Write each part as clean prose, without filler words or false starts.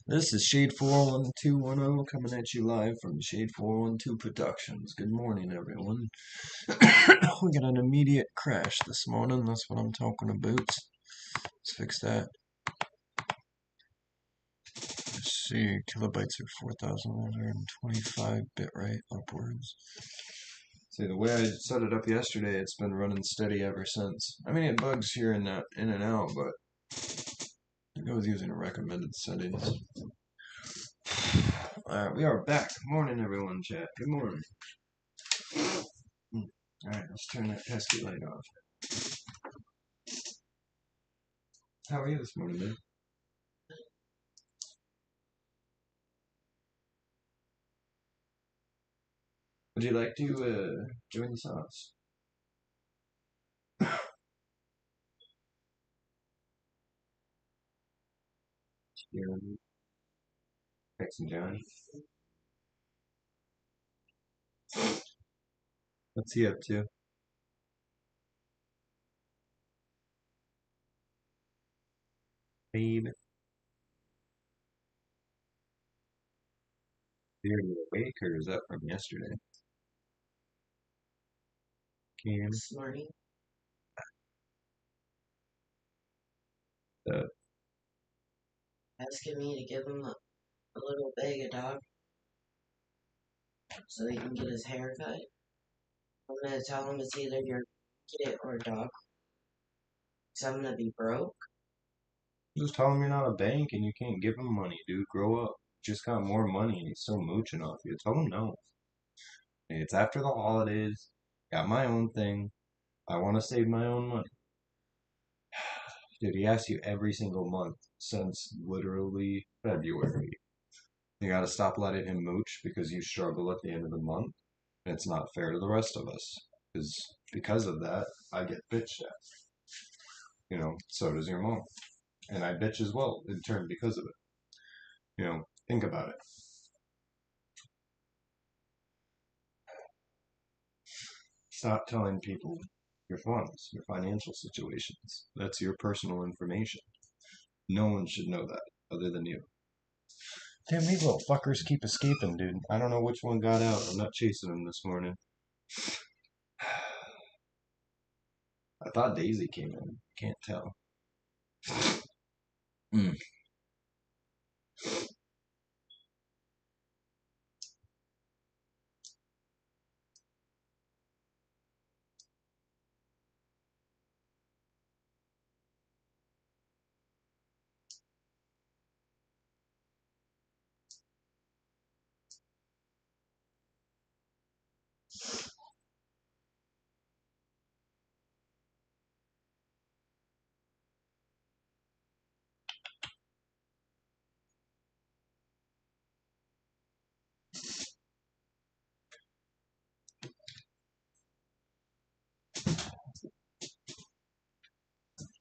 This is Shade 41210 coming at you live from Shade 412 Productions. Good morning, everyone. We got an immediate crash this morning. That's what I'm talking about. Let's fix that. Let's see, kilobytes are 4,125 bitrate upwards. See, the way I set it up yesterday, it's been running steady ever since. I mean, it bugs here and in and out, but I was using the recommended settings. Alright, we are back. Good morning, everyone, chat. Good morning. Alright, let's turn that pesky light off. How are you this morning, man? Would you like to join the sauce? Jeremy, Rex and Johnny. What's he up to? Babe. You're awake, or is that from yesterday? Cam. This morning. Asking me to give him a little bag of dog so he can get his hair cut. I'm gonna tell him it's either your kid or dog. So I'm gonna be broke. Just tell him you're not a bank and you can't give him money, dude. Grow up. Just got more money and he's still mooching off you. Tell him no. It's after the holidays. Got my own thing. I want to save my own money. Dude, he asks you every single month since literally February. You gotta stop letting him mooch because you struggle at the end of the month. And it's not fair to the rest of us. Because of that, I get bitched at. You know, so does your mom. And I bitch as well in turn because of it. You know, think about it. Stop telling people your funds, your financial situations. That's your personal information. No one should know that other than you. Damn, these little fuckers keep escaping, dude. I don't know which one got out. I'm not chasing them this morning. I thought Daisy came in. Can't tell.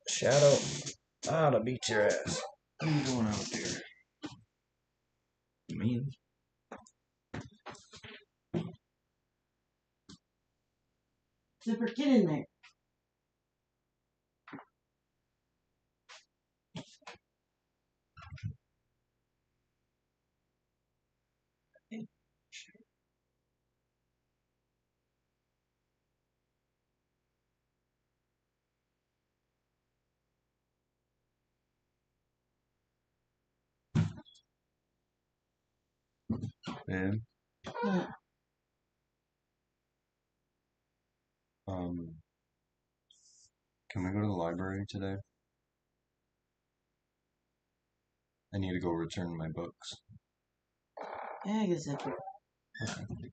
Shadow, I ought to beat your ass. What are you doing out there? You mean? Zipper, get in there. Man. Yeah. Can we go to the library today? I need to go return my books. Yeah, I guess Zipper. Okay.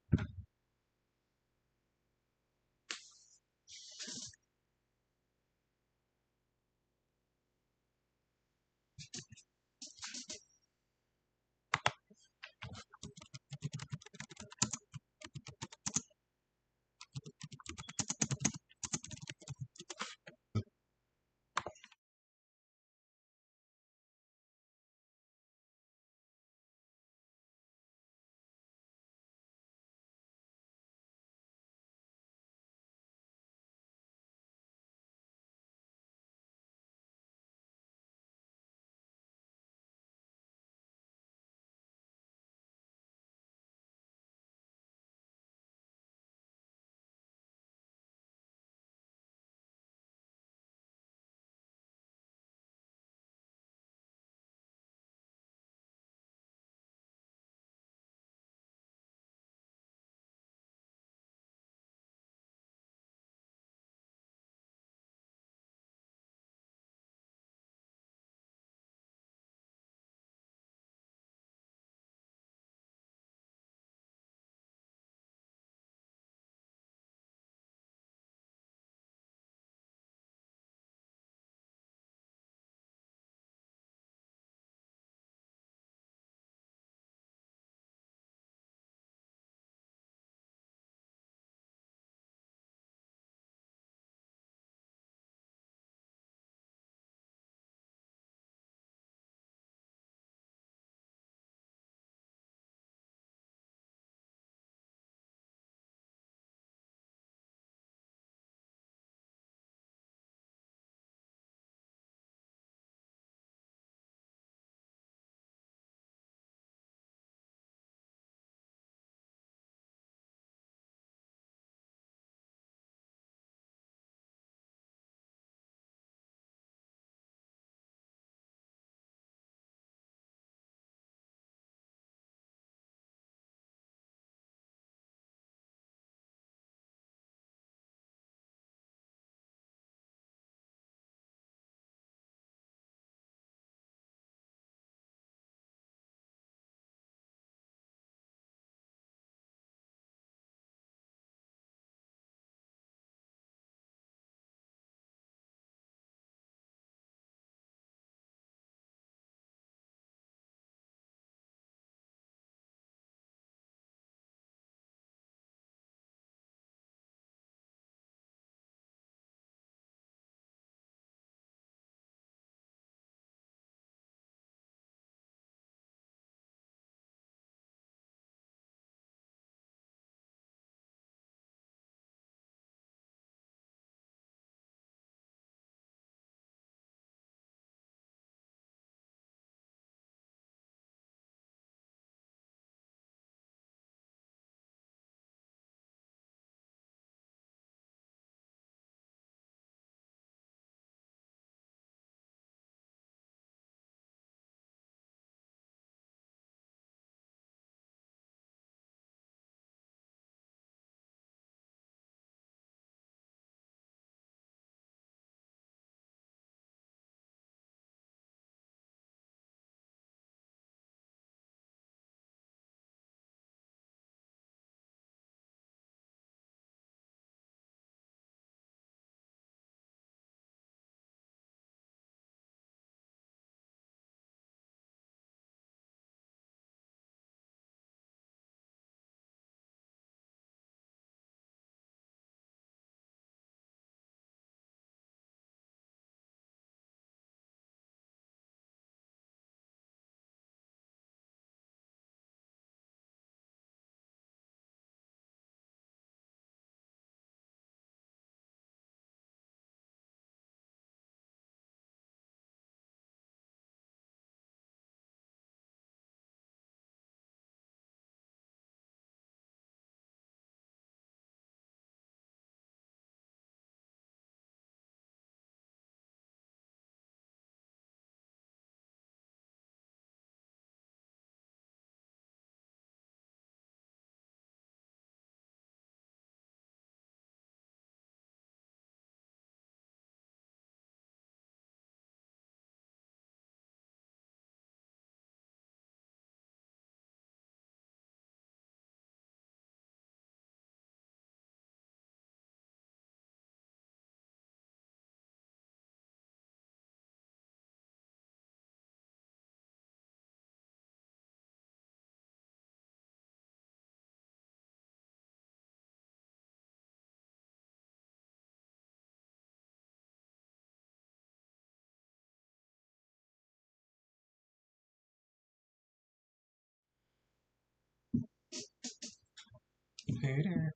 Later.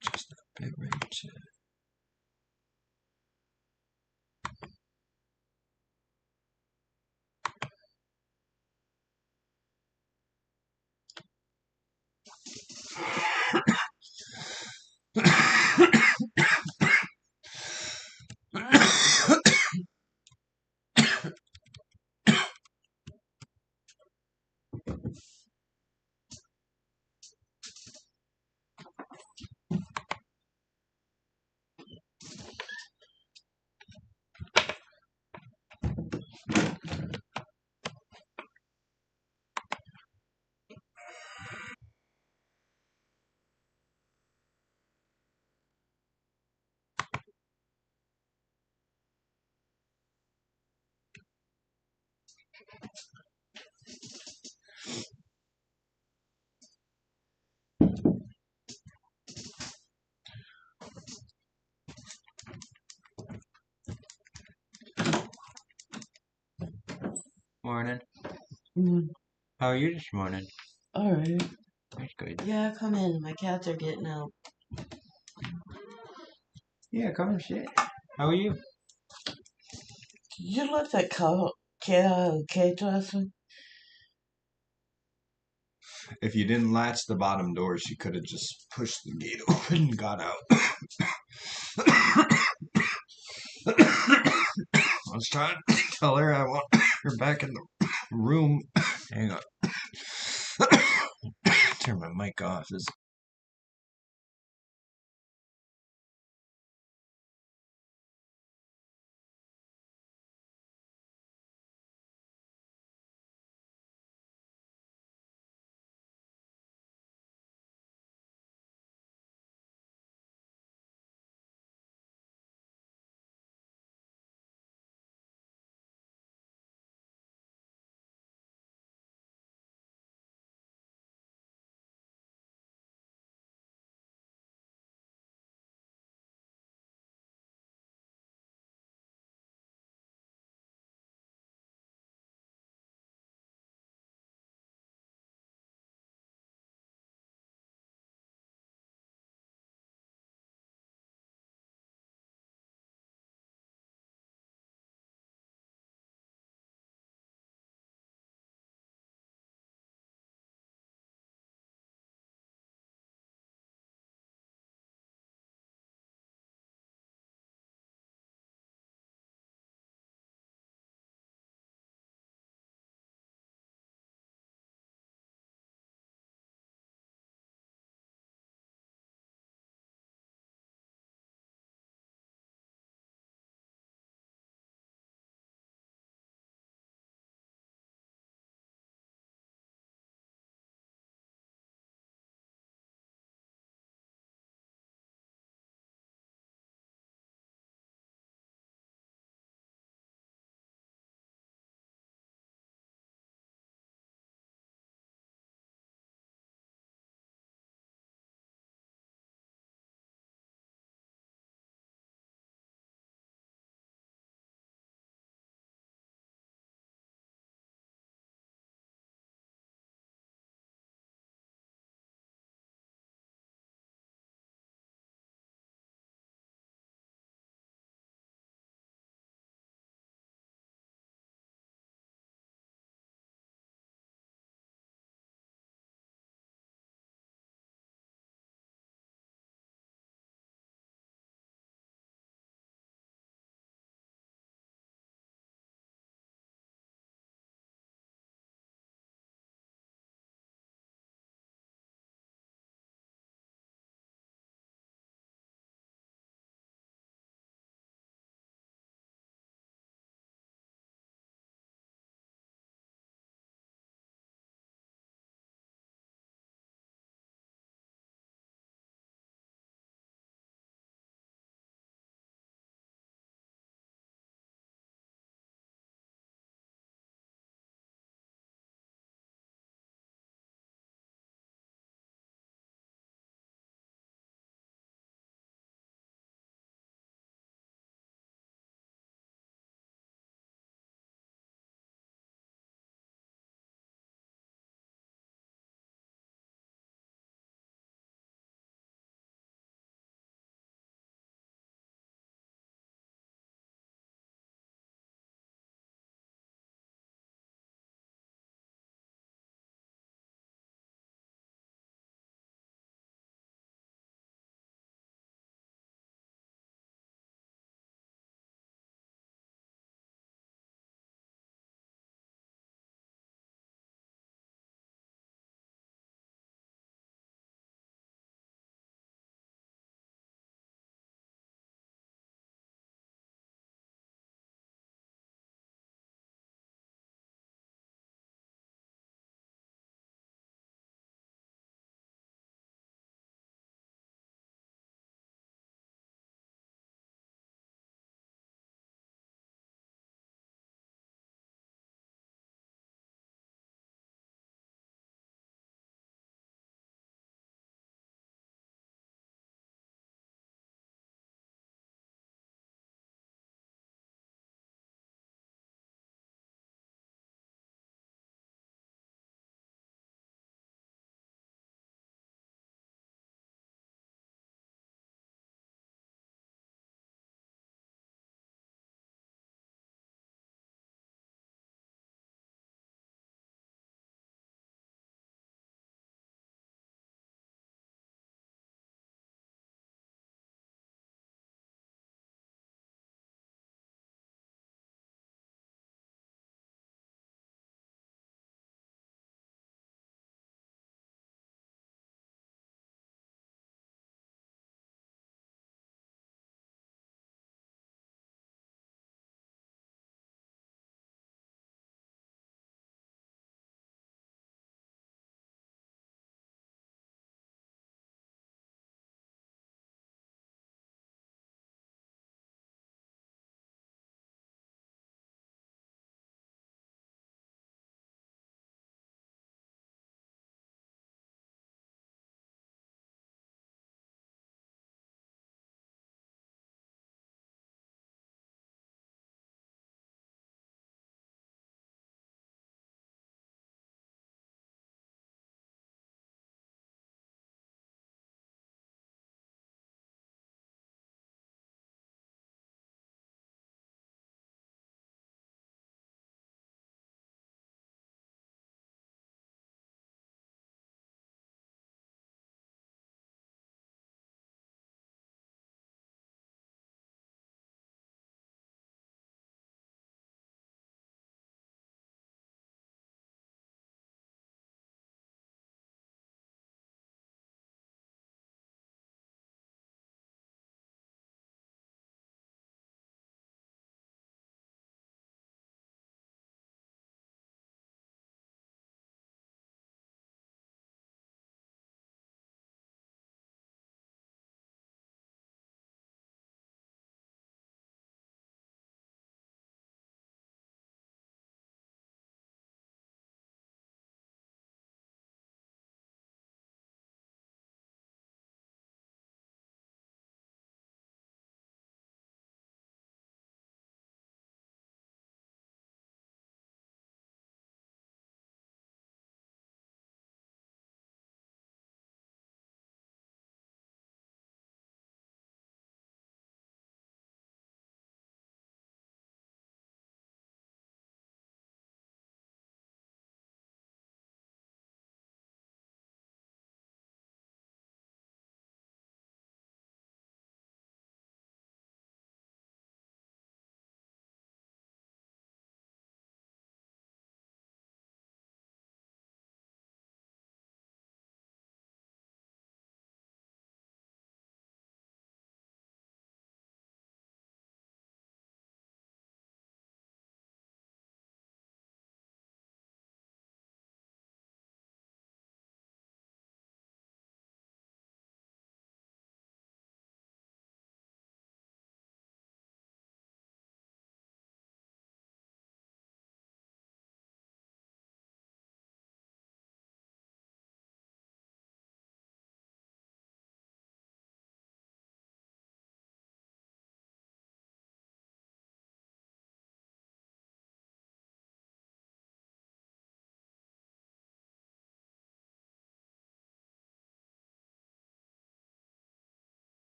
Just a bit rich. Morning. How are you this morning? Alright. That's good. Yeah, come in. My cats are getting out. Yeah, come and sit. How are you? Did you let that cage last week? If you didn't latch the bottom door, she could have just pushed the gate open and got out. I was trying to tell her I want her back in the room. Hang on. Turn my mic off. This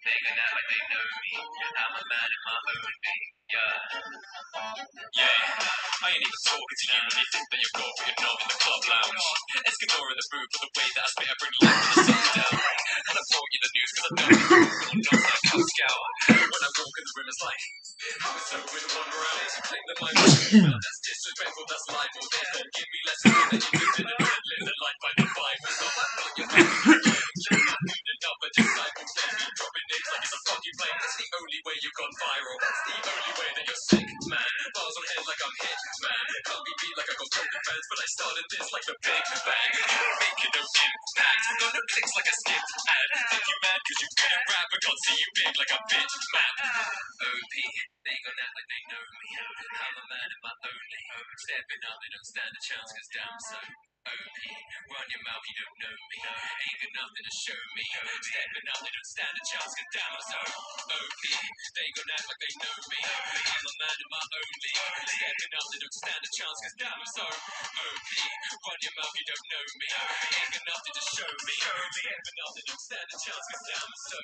They can act like they know me. I'm a man in my own league. Yeah, I ain't even talking to you when you think that you're good, but you're not in the club lounge. Escanor in the booth for the way that I spit, I bring life when the sun's down. And I brought you the news because I know that you're when I'm not like Cub Scout. When I walk in the room, it's like, I was so with one round. Claim that my voice that's disrespectful, that's libel. They don't give me lessons that you do didn't live the life by the Bible. So I'm not your enemy. Just not good enough, but just like will send me dropping names like it's a fucking plane. That's the only way you've gone viral. That's the only way that you're sick, man. Bars on head like I'm hit, man. Can't be beat like I got golden fans, but I started this like the Big Bang. You're making no impact, got no clicks like a skipped ad. Think you mad cause you couldn't rap, but can't see you big like a bitch, man. OP, they gon' act like they know me. I'm a man in my own league. Stepping up, they don't stand a chance cause damn so OP, run your mouth, you don't know me. Ain't got nothing to show me. Stepping up, they don't stand a chance cause damn so OP, they gon' act like they know me. I'm a man in my own league. Stepping up, they don't stand a chance cause damn so OP, run your mouth, you don't know me. Ain't got nothing to show me. Stepping up, they don't stand a chance cause damn so.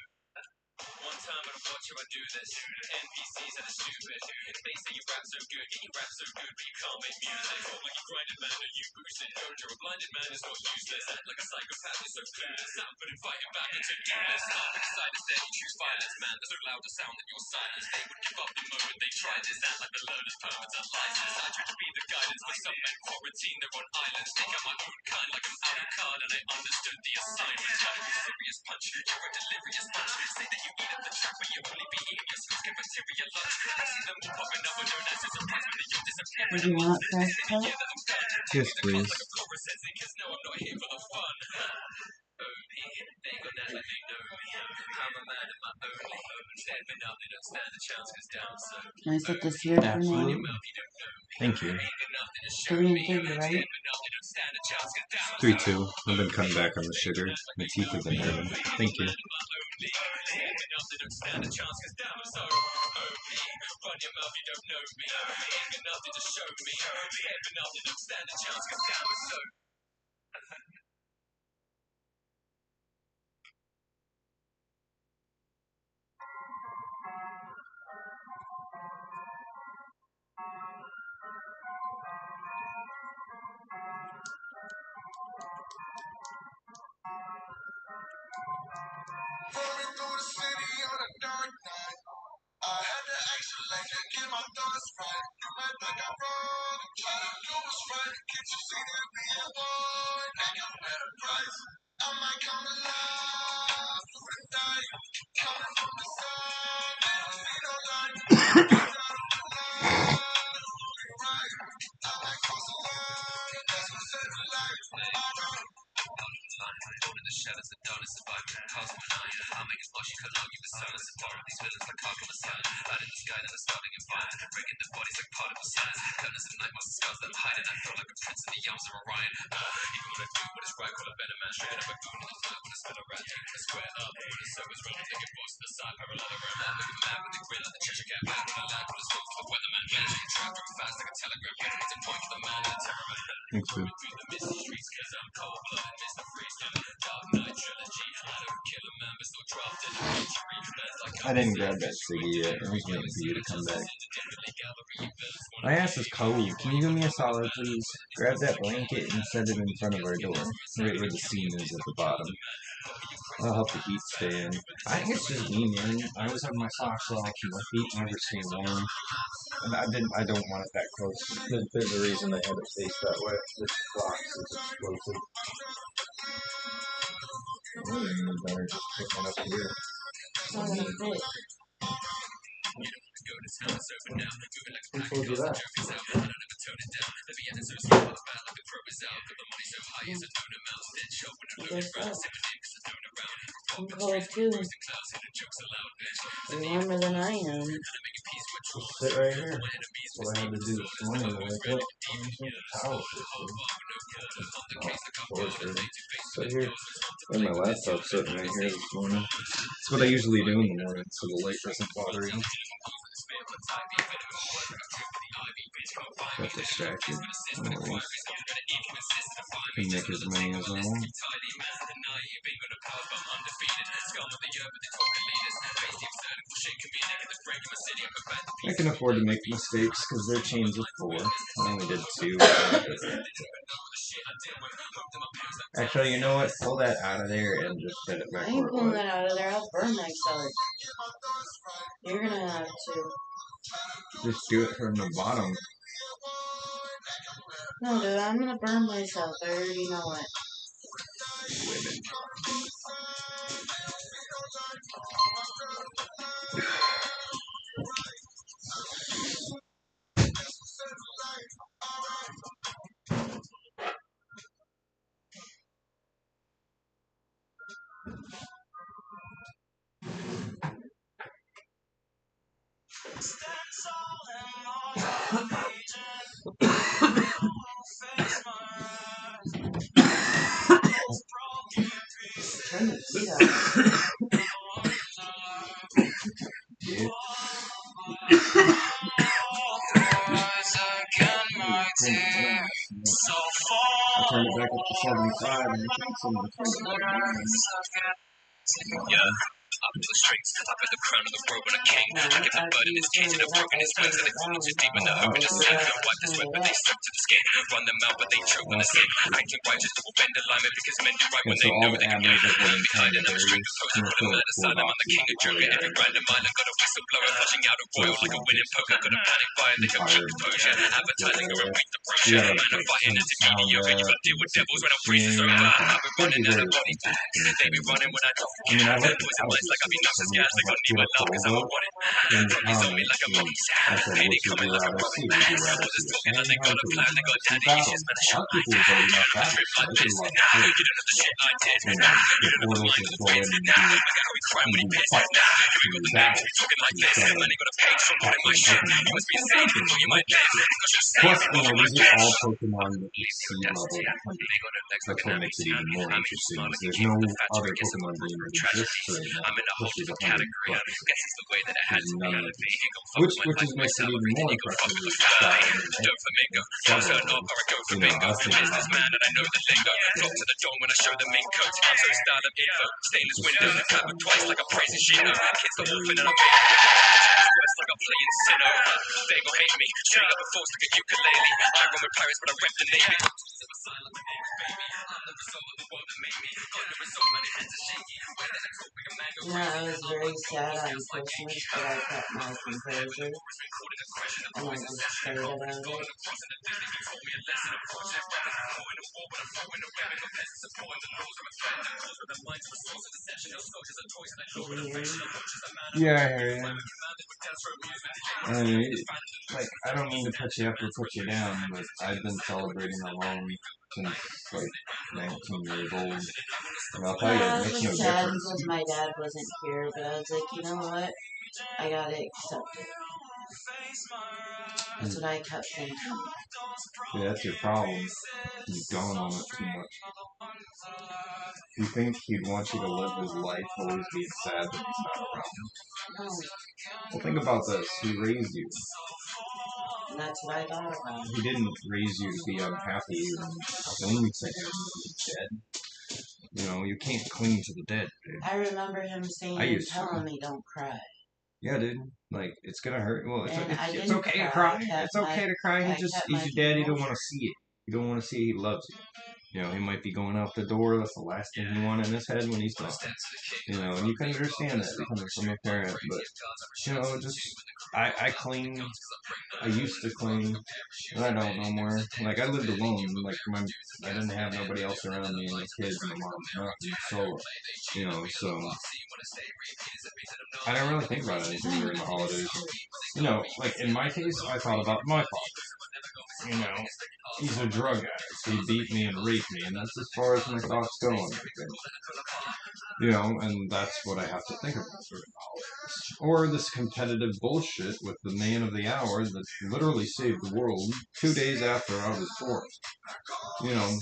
One time I watch how I do this. NPCs that are stupid. They say you rap so good, yeah, you rap so good, but you can't make music. Oh, when you grinded man, are you boosting? You're a blinded man, is not useless. Act like a psychopath, you're so clueless. I'm putting fighting back into do-less. Side instead, you choose violence, man. There's no louder sound than your silence. They would give up the moment they tried this. Act like the learner's permits and license. I try to be the guidance, but some men quarantine, they're on islands. Think I'm my own kind, like I'm out of card, and I understood the assignment. Trying to be serious punch, you're a delirious punch. Say that you eat up the track, but you only be eating your skills, get bacteria lunch. I see them all popping up with no answers, surprised when you're disappearing. Did you want fresh cut? Yes, please. Because no, I'm not here for the fun. OP, they gon' act like they know me. I'm a man in my own league. Stepping up, they don't stand a chance cause down so. Can I set this here for Absolutely. now? Thank you. 3 and 3, right? 3-2. I've been cutting back on the sugar. My teeth have been hurting. Thank you. Rolling through the city on a dark night. I had to isolate to get my thoughts right. You might think I'm wrong, I'm trying to do what's right. Can't you see that we are one? I can pay the price. I might come alive through the night. Coming from the sun, they don't see no light. Get out of the line, moving right. I might cross the line, and that's what set the light. Alright. Born in the shadows, the darkness is by me. Cast my eye, I'll make it flush, you can't argue the silence. Apart of these villains like Arkham Asylum. Out in the sky, then they're starting a fire. Breaking the bodies like part of a science. Curtains at night, the scars that I'm hiding. I feel like a prince in the arms of Orion. Even when I do what is right, call a better man. Straight up a goon in the night when I spell a rat. Taking a square up, when the circle's rolling, taking boys to the side. Parallel around that, looking mad with the grin like the Cheshire Cat. Back with a lag, with a smoke for the weatherman. Managing to track very fast like a telegram. It's a point for the man and the terror man. Thanks, man. Through the misty streets, cause I'm cold blooded, Mr. Freeze. Dark Knight trilogy. I don't kill a man, but still drafted. I didn't grab that CD yet. I was waiting for you to come back. My ass is cold. Can you do me a solid, please? Grab that blanket and set it in front of our door, right where the seam is at the bottom. That'll help the heat stay in. I think it's just me, man. I always have my socks off and my feet never stay warm. And I don't want it that close. There's a reason I have it faced that way. This box is explosive. Oh, you better just put one up here. Oh, that's it. Who told you that? You guys up. I'm cold too. You're warmer than I am. Just sit right here. That's what I had to do this morning to wake up. I'm just going to towel sit here. And my laptop's sitting right here this morning. That's what I usually do in the morning so the light doesn't bother you. Got distracted. Anyways, can make as many as I want. I can afford to make mistakes because their chains are 4. I only did 2. Actually, you know what? Pull that out of there and just set it I back ain't where it pulling was. that out of there. I'll burn myself. You're gonna have to. Just do it from the bottom. No, dude, I'm gonna burn myself. I already know it. Women. Turn the heat up. Yeah. I turned it back up to 75 and I think someone turned it up again. Yeah. Up to the strings, top at the crown of the world when I came. I kept the bud in his cage and the broken his wings, and they pulled too deep in the hook in the skin. Don't wipe the sweat, but they stuck to the skin. Run them out, but they choke when they sing. I keep righteous to bend alignment because men do right when they know they can get behind and I'm a strict composer. Put him at asylum, I'm the king of joker. Every random island got a whistleblower flashing out a royal like a winning poker. Got a panic buyer, they can keep composure. Advertising or read the brochure. Man, I'm fighting as a mediocre. You gotta deal with devils when I'm freezing over. I've been running out of body bags. They be running when I don't. I mean, I like Bad the boys and mice couches. like I be nuts as gas. They gon' need my love cause I'm a wanted. In the Zombies on me comments, like a monkey's. I said, Pain which would coming you like a rather rocket. see? Would you rather All see this a talking like hang they got hunt a or would plan. you They got rather see daddy battle? issues, man. A A shot lot of like people that. are voting You on don't know the battle, trip so like I this. did a lot of Nah, shit. you don't know the shit I did. You Nah, know, you the don't know the portals mind will of the go wits. in and Nah, do look at how we crying when he pissed. fight Nah, here we go the next. battle We talking like this. instead of Man, they got a page for putting my fucking shit. hunting. You must That's be kind of insane. something. Or you might live. Cause you're saying Plus, we you know, moving these like are this. all Pokemon that Leave me exceed with level destiny. 100. They go to next That's like what an makes it amnesia. even more I make you interesting. smile Is like you there's came no from the factory. other Guess it Pokemon went game over that exists tragedies. right now I'm in that a whole pushes different 100 category. bucks. Guess it's the way that it had There's to be. none of You can go fuck which with my life, my makes it even salary, then more you go fuck impressive with that my you got salary. it in Don't flamingo, don't several turn of them. off or I go for You know, I bingo. was thinking about Businessman and I know the lingo. Float to the dome when I show the mink coat. I'm so styled up info. Stainless just windows, doing clap it twice like I'm praising Shino. Kids the very orphan and I'm paying quest like I'm playing Sinnoh. They gon' hate me, string up a force like a ukulele. I run with pirates but I rep the Navy. You know, I was very sad on Christmas, but I kept my composure. And I just prayed about it. Did you hear me? Yeah, I hear you. I mean, like, I don't mean to put you up or put you down, but I've been celebrating alone since, like, 19 years old. And I'll tell you, Yeah, it I makes no was sad difference. because my dad wasn't here, but I was like, you know what? I gotta accept it. That's what I kept thinking. Yeah, that's your problem. You dawn on it too much. You think he'd want you to live his life always being sad that he's not around? No. Well, think about this. He raised you. And that's what I thought about. He didn't raise you to be unhappy and cling to him when he's dead. You know, you can't cling to the dead, dude. I remember him saying, telling me don't cry. Yeah, dude. Like, it's gonna hurt. Well, it's And okay to cry. I It's okay to cry. He's your dad. He don't want to composure. see it. You don't want to see he loves you. You know, he might be going out the door. That's the last thing you want in his head when he's gone. You know, and you can understand that coming from a parent. But, you know, just, I cling. I used to cling. And I don't no more. Like, I lived alone. Like, I didn't have nobody else around me and the kids and the mom. Nothing. So, you know, so I don't really think about anything during the holidays. You know, like in my case, I thought about my father. You know, he's a drug addict. He beat me and raped me, and that's as far as my thoughts go on everything. You know, and that's what I have to think about during the holidays. Or this competitive bullshit with the man of the hour that literally saved the world 2 days after I was born. You know,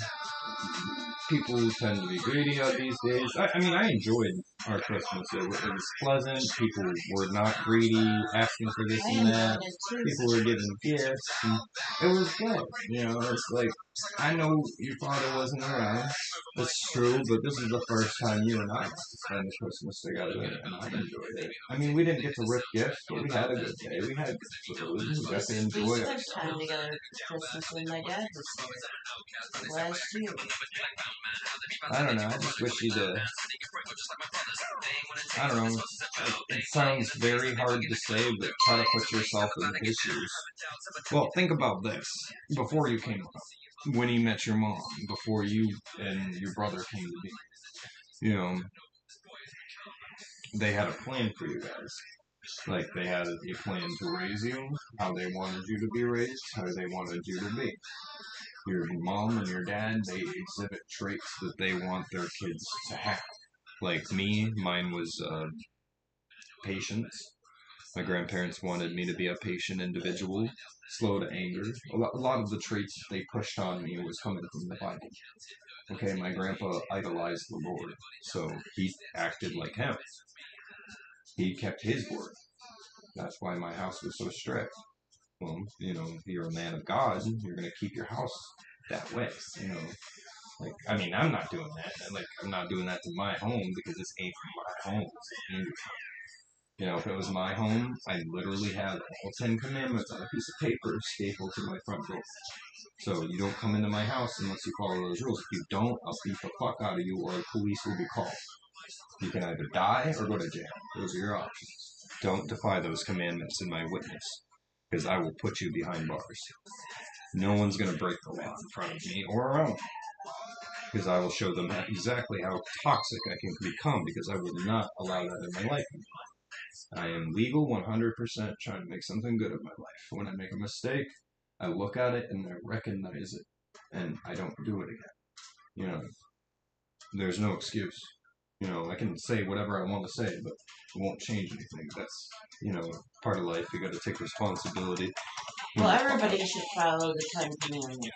people tend to be greedy on these days. I mean, I enjoyed our Christmas. It was pleasant. People were not greedy, asking for this I and that. enjoyed it too. People were giving gifts. And it was good. You know, it's like, I know your father wasn't around. That's true, but this is the first time you and I got to spend Christmas together, and I enjoyed it. I mean, we didn't get to rip gifts, but we had a good day. We had good food. We got to enjoy We spent ourselves. time together for Christmas when my dad was there last year. I don't know. I just wish you'd. I don't know. It sounds very hard to say, but try to put yourself in his shoes. Well, think about this. Before you came around, when he met your mom, before you and your brother came to be, you know, they had a plan for you guys. Like, they had a plan to raise you, how they wanted you to be raised, how they wanted you to be. Your mom and your dad, they exhibit traits that they want their kids to have. Like me, mine was patience. My grandparents wanted me to be a patient individual, slow to anger. A lot of the traits they pushed on me was coming from the Bible. Okay, my grandpa idolized the Lord, so he acted like him. He kept his word. That's why my house was so strict. Well, you know, if you're a man of God, you're going to keep your house that way, you know. Like, I mean, I'm not doing that. Like, I'm not doing that to my home because this ain't my home. It's Andrew's home. You know, if it was my home, I'd literally have all 10 commandments on a piece of paper stapled to my front door. So you don't come into my house unless you follow those rules. If you don't, I'll beat the fuck out of you or the police will be called. You can either die or go to jail. Those are your options. Don't defy those commandments in my witness, because I will put you behind bars. No one's going to break the law in front of me or around me, because I will show them exactly how toxic I can become, because I will not allow that in my life. I am legal 100% trying to make something good of my life. When I make a mistake, I look at it and I recognize it, and I don't do it again. You know, there's no excuse. You know, I can say whatever I want to say, but it won't change anything. That's, you know, part of life. You got to take responsibility. Well, everybody should follow the 10 Commandments.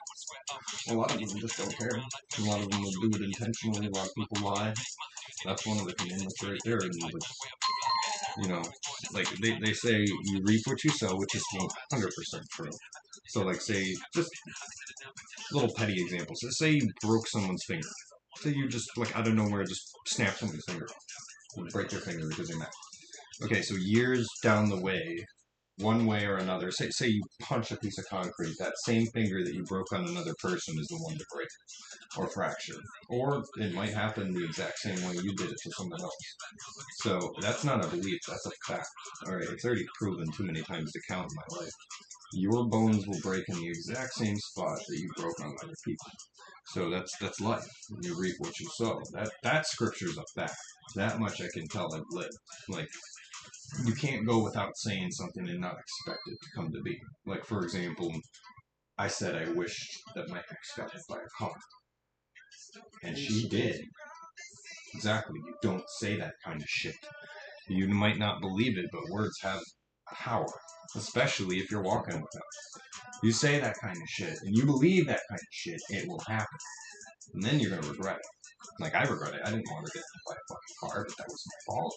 A lot of them just don't care. A lot of them will do it intentionally. A lot of people lie. That's one of the commandments right there. And you know, like they say you reap what you sow, which is 100% true. So, like, say, just little petty examples. Say you broke someone's finger. Say you just, like, out of nowhere, just snap someone's finger off. You break their finger because you're mad. Okay, so years down the way, one way or another, say you punch a piece of concrete, that same finger that you broke on another person is the one to break or fracture. Or it might happen the exact same way you did it to someone else. So that's not a belief, that's a fact. Alright, it's already proven too many times to count in my life. Your bones will break in the exact same spot that you broke on other people. So that's life. You reap what you sow. That scripture's a fact. That much I can tell I've lived. Like, you can't go without saying something and not expect it to come to be. Like, for example, I said I wished that my ex got hit by a car. And she did. Exactly. You don't say that kind of shit. You might not believe it, but words have power. Especially if you're walking with them. You say that kind of shit, and you believe that kind of shit, it will happen. And then you're going to regret it. Like, I regret it. I didn't want to get hit by a fucking car, but that was my fault.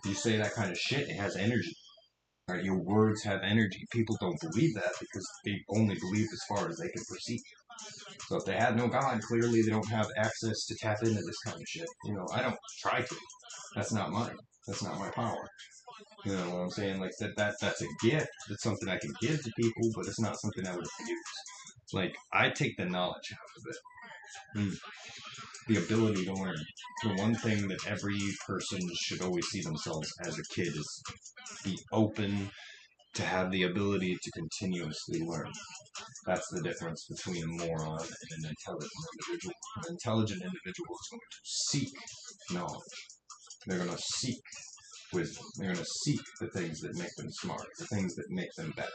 You say that kind of shit, it has energy. Right? Your words have energy. People don't believe that because they only believe as far as they can perceive. So if they had no God, clearly they don't have access to tap into this kind of shit. You know, I don't try to. That's not mine. That's not my power. You know what I'm saying? Like, that's a gift. It's something I can give to people, but it's not something I would abuse. Like, I take the knowledge out of it. The ability to learn. The one thing that every person should always see themselves as a kid is be open to have the ability to continuously learn. That's the difference between a moron and an intelligent individual. An intelligent individual is going to seek knowledge. They're going to seek wisdom. They're going to seek the things that make them smart, the things that make them better.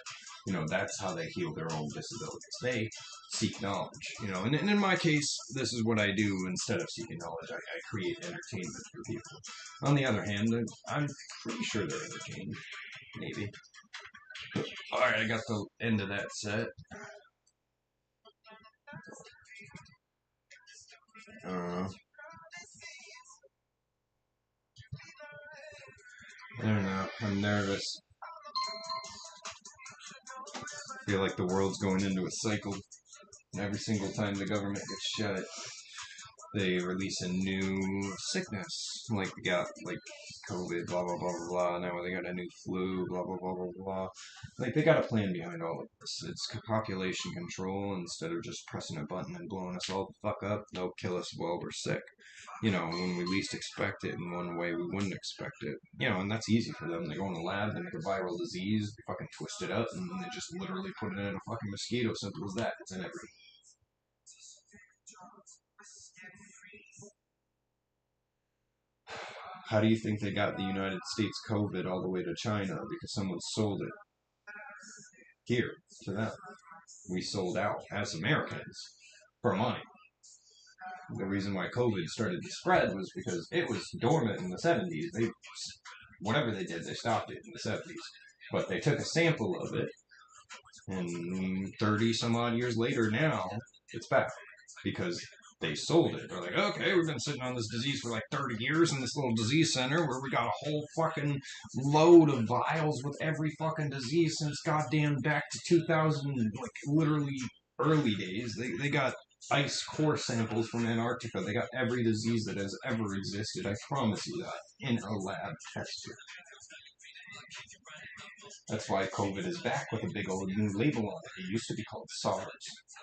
You know, that's how they heal their own disabilities. They seek knowledge, you know. And in my case, this is what I do instead of seeking knowledge. I create entertainment for people. On the other hand, I'm pretty sure they're entertained. Maybe. Alright, I got the end of that set. Uh, I don't know. I'm nervous. I feel like the world's going into a cycle. And every single time the government gets shut, they release a new sickness. Like they got like COVID, blah blah blah blah blah. Now they got a new flu, blah blah blah blah blah. Like they got a plan behind all of this. It's population control instead of just pressing a button and blowing us all the fuck up. They'll kill us while we're sick. You know, when we least expect it in one way we wouldn't expect it. You know, and that's easy for them. They go in the lab, they make a viral disease, they fucking twist it up, and then they just literally put it in a fucking mosquito. Simple as that. It's in every. How do you think they got the United States COVID all the way to China? Because someone sold it here to them. We sold out as Americans for money. The reason why COVID started to spread was because it was dormant in the 70s. Whatever they did, they stopped it in the 70s. But they took a sample of it, and 30 some odd years later now, it's back. Because they sold it. They're like, okay, we've been sitting on this disease for like 30 years in this little disease center where we got a whole fucking load of vials with every fucking disease since goddamn back to 2000, like literally early days. They got ice core samples from Antarctica. They got every disease that has ever existed. I promise you that in a lab tested. That's why COVID is back with a big old new label on it. It used to be called SARS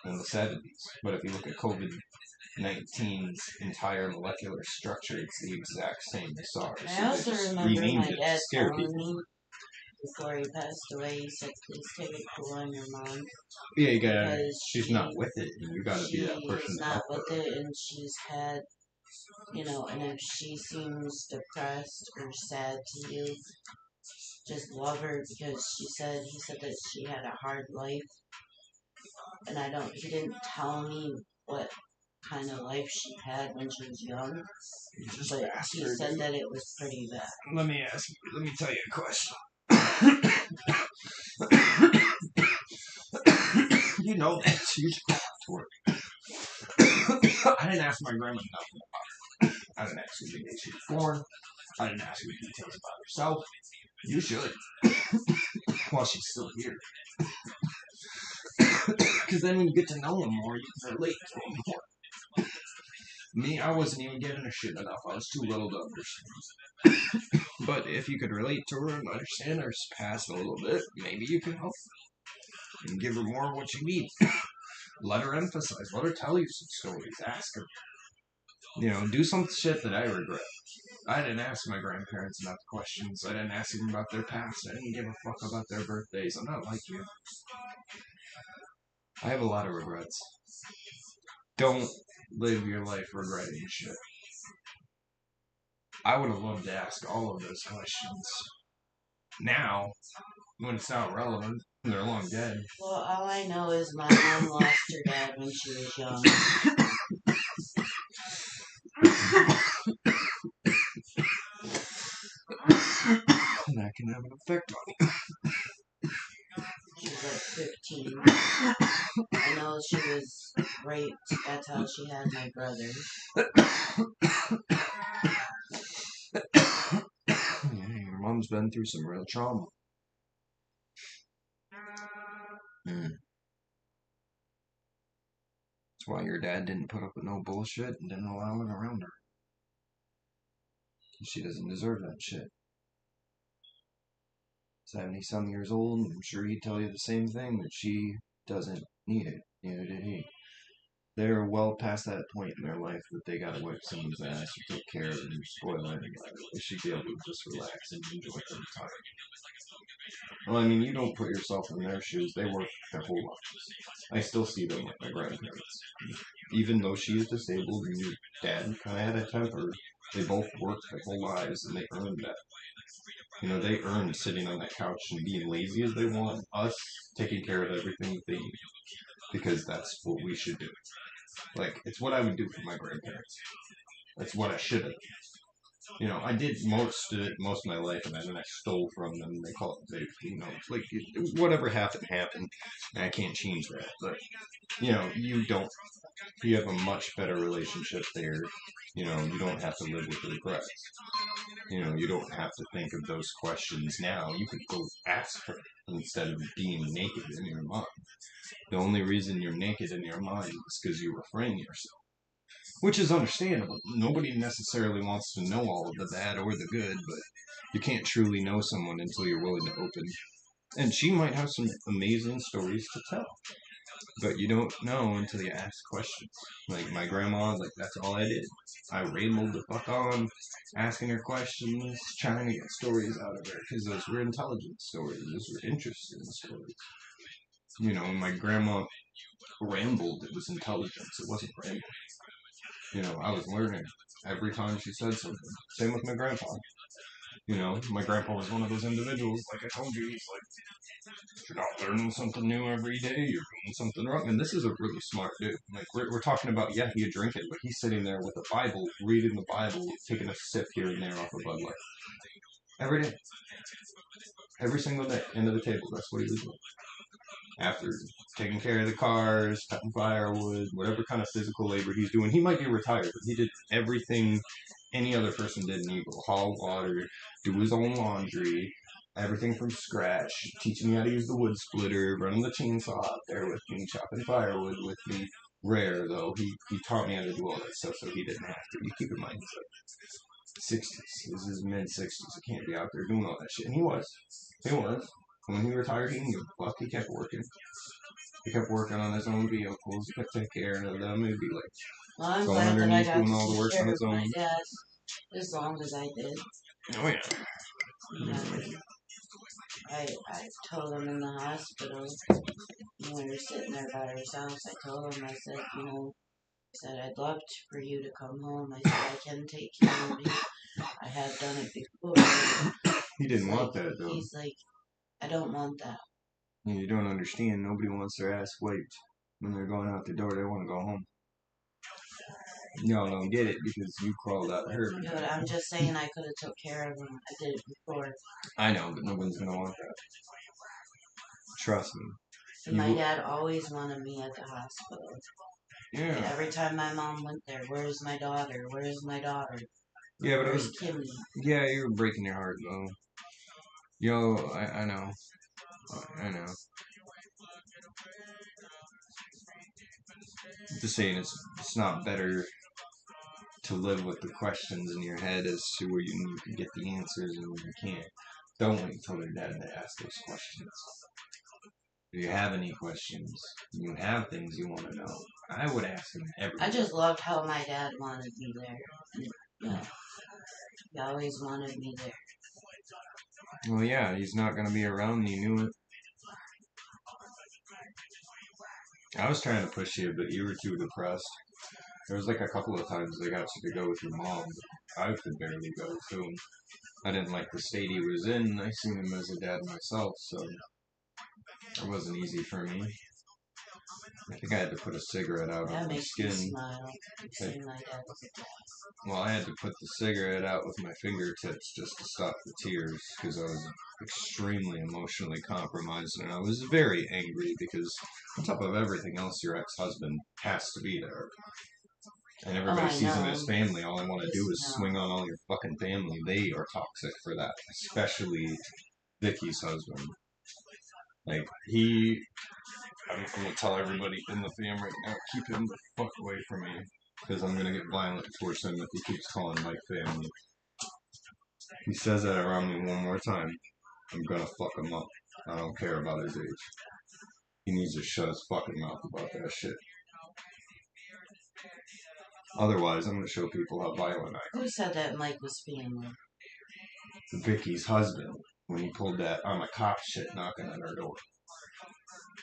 in the 70s. But if you look at COVID-19's entire molecular structure, it's the exact same as SARS. I also remember my it dad to scare telling people. me before he passed away, he said, please take it cool on your mom. Yeah, you gotta. Because She's not with it, and you gotta be that person she's to not help with her. it, and she's had, you know, and if she seems depressed or sad to you, just love her because he said that she had a hard life, and he didn't tell me what kind of life she had when she was young, but he said that it was pretty bad. Let me tell you a question. You know that. You should go to work. I didn't ask my grandma nothing about her. I didn't ask her the day she was born. I didn't ask her details about herself. You should. While she's still here. Because then when you get to know them more, you can relate to them more. Me, I wasn't even giving a shit enough. I was too little to understand. But if you could relate to her and understand her past a little bit, maybe you can help her and give her more of what she needs. Let her emphasize. Let her tell you some stories. Ask her. You know, do some shit that I regret. I didn't ask my grandparents enough questions. I didn't ask them about their past. I didn't give a fuck about their birthdays. I'm not like you. I have a lot of regrets. Don't live your life regretting shit. I would have loved to ask all of those questions. Now, when it's not relevant, they're long dead. Well, all I know is my mom lost her dad when she was young. And that can have an effect on you. She was like 15. I know she was raped. That's how she had my brother. Yeah, your mom's been through some real trauma. That's why your dad didn't put up with no bullshit and didn't allow it around her. She doesn't deserve that shit. 70-some years old, I'm sure he'd tell you the same thing, that she doesn't need it. Neither did he. They're well past that point in their life that they gotta wipe someone's ass or take care of them or spoil it. They should be able to just relax and enjoy their time. Well, I mean, you don't put yourself in their shoes. They work their whole lives. I still see them like my grandparents. Even though she is disabled and your dad kind of had a temper, they both worked their whole lives and they earned that. You know, they earned sitting on that couch and being lazy as they want, us taking care of everything that they need. Because that's what we should do. Like, it's what I would do for my grandparents. That's what I should have done. You know, I did most of my life, and then I stole from them. They call it, it's like whatever happened happened, and I can't change that. But you know, you have a much better relationship there. You know, you don't have to live with regrets. You know, you don't have to think of those questions now. You could go ask her instead of being naked in your mind. The only reason you're naked in your mind is because you refrain yourself, which is understandable. Nobody necessarily wants to know all of the bad or the good, but you can't truly know someone until you're willing to open. And she might have some amazing stories to tell, but you don't know until you ask questions. Like my grandma, like that's all I did. I rambled the fuck on, asking her questions, trying to get stories out of her, because those were intelligent stories, those were interesting stories. You know, when my grandma rambled, it was intelligence, it wasn't rambling. You know, I was learning every time she said something. Same with my grandpa. You know, my grandpa was one of those individuals, like I told you, he's like, you're not learning something new every day, you're doing something wrong. And this is a really smart dude. Like, we're talking about, yeah, he drinking, but he's sitting there with the Bible, reading the Bible, taking a sip here and there off a Bud Light. Every day. Every single day. End of the table. That's what he was doing. After taking care of the cars, cutting firewood, whatever kind of physical labor he's doing. He might be retired, but he did everything any other person did in Eagle. Haul water, do his own laundry, everything from scratch, teaching me how to use the wood splitter, running the chainsaw out there with me, chopping firewood with me. Rare though, he taught me how to do all that stuff so he didn't have to. You keep in mind, he's like 60s. This is mid 60s. He can't be out there doing all that shit. And he was. He was. When he retired, he didn't give a fuck. He kept working. He kept working on his own vehicles. He kept taking care of them. It'd be like Well, I'm going glad that I underneath, got doing to all the take work on care of his my own. dad as long as I did. Oh yeah. And I told him in the hospital, when we were sitting there by ourselves, I told him, I said, I said, I'd love for you to come home. I said, I can take care of you. I have done it before. He didn't want that though. He's like, I don't want that. You don't understand. Nobody wants their ass wiped when they're going out the door. They want to go home. Y'all don't get it because you crawled out of her. Dude, I'm just saying I could have took care of him. I did it before. I know, but nobody's gonna want that. Trust me. And my dad always wanted me at the hospital. Yeah. Every time my mom went there, where's my daughter? Where's my daughter? Yeah, but where's Kimmy? Yeah, you were breaking your heart though. Yo, I know. I know. Just saying, it's not better to live with the questions in your head as to where you can get the answers and where you can't. Don't wait until they're dead to ask those questions. If you have any questions, you have things you want to know, I would ask them everything. I just loved how my dad wanted me there. Yeah. He always wanted me there. Well, yeah, he's not going to be around. You knew it. I was trying to push you, but you were too depressed. There was like a couple of times they got you to go with your mom, but I could barely go too. I didn't like the state he was in. I seen him as a dad myself, so it wasn't easy for me. I think I had to put a cigarette out on my skin. Smile. Like well, I had to put the cigarette out with my fingertips just to stop the tears because I was extremely emotionally compromised and I was very angry because on top of everything else, your ex-husband has to be there. And everybody sees him as family. All I want to do is swing on all your fucking family. They are toxic for that, especially Vicky's husband. Like, I'm gonna tell everybody in the fam right now, keep him the fuck away from me. Because I'm gonna get violent towards him if he keeps calling my family. He says that around me one more time, I'm gonna fuck him up. I don't care about his age. He needs to shut his fucking mouth about that shit. Otherwise, I'm gonna show people how violent I am. Who said that Mike was family? Vicky's husband, when he pulled that I'm a cop shit knocking on her door.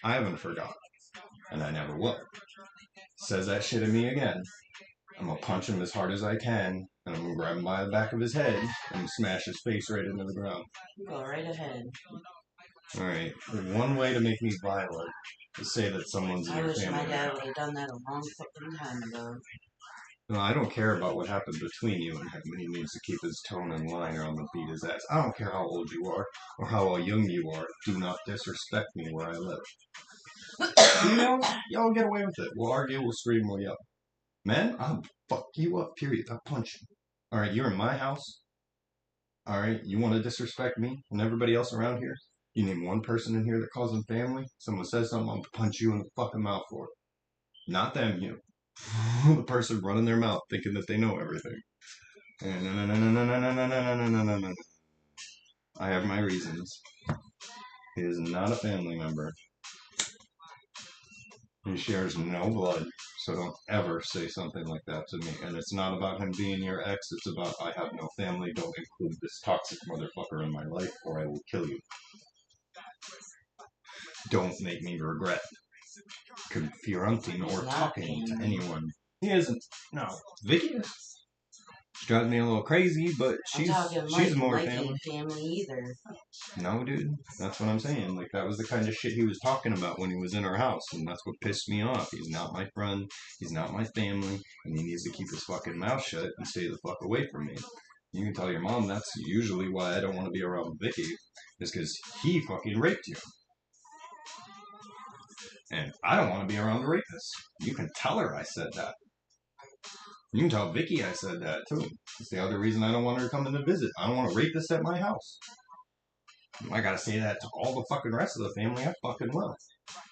I haven't forgotten, and I never will. Says that shit at me again. I'm gonna punch him as hard as I can, and I'm gonna grab him by the back of his head and smash his face right into the ground. Go right ahead. Alright, one way to make me violent is say that someone's in your family. I wish my dad would have done that a long fucking time ago. No, I don't care about what happened between you and him. He needs to keep his tone in line or I'm gonna beat his ass. I don't care how old you are or how young you are. Do not disrespect me where I live. Females, y'all get away with it. We'll argue, we'll scream, we'll yell. Men, I'll fuck you up, period. I'll punch you. Alright, you're in my house. Alright, you want to disrespect me and everybody else around here? You name one person in here that calls them family? Someone says something, I'll punch you in the fucking mouth for it. Not them, you. The person running their mouth thinking that they know everything. No. I have my reasons. He is not a family member. He shares no blood, so don't ever say something like that to me. And it's not about him being your ex, it's about I have no family, don't include this toxic motherfucker in my life or I will kill you. Don't make me regret confronting or talking to anyone. He isn't. No. Vicky is. She drives me a little crazy, but she's more family. Family either. No, dude. That's what I'm saying. Like, that was the kind of shit he was talking about when he was in our house, and that's what pissed me off. He's not my friend, he's not my family, and he needs to keep his fucking mouth shut and stay the fuck away from me. You can tell your mom that's usually why I don't want to be around Vicky, is because he fucking raped you. And I don't want to be around a rapist. You can tell her I said that. You can tell Vicky I said that too. It's the other reason I don't want her to come in to visit. I don't want a rapist at my house. I gotta say that to all the fucking rest of the family. I fucking will.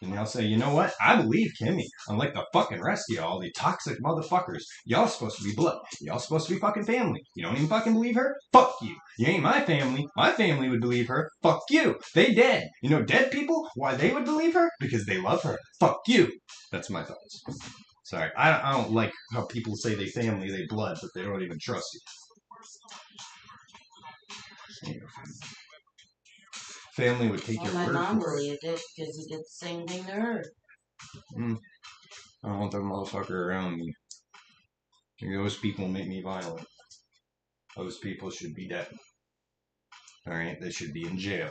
And they'll say, you know what? I believe Kimmy. Unlike the fucking rest of y'all, the toxic motherfuckers. Y'all supposed to be blood. Y'all supposed to be fucking family. You don't even fucking believe her? Fuck you. You ain't my family. My family would believe her. Fuck you. They dead. You know dead people? Why they would believe her? Because they love her. Fuck you. That's my thoughts. Sorry. I don't like how people say they family, they blood, but they don't even trust you. Family would take your word for it. My mom believed it because he did the same thing to her. I don't want that motherfucker around me. Those people make me violent. Those people should be dead. Alright? They should be in jail.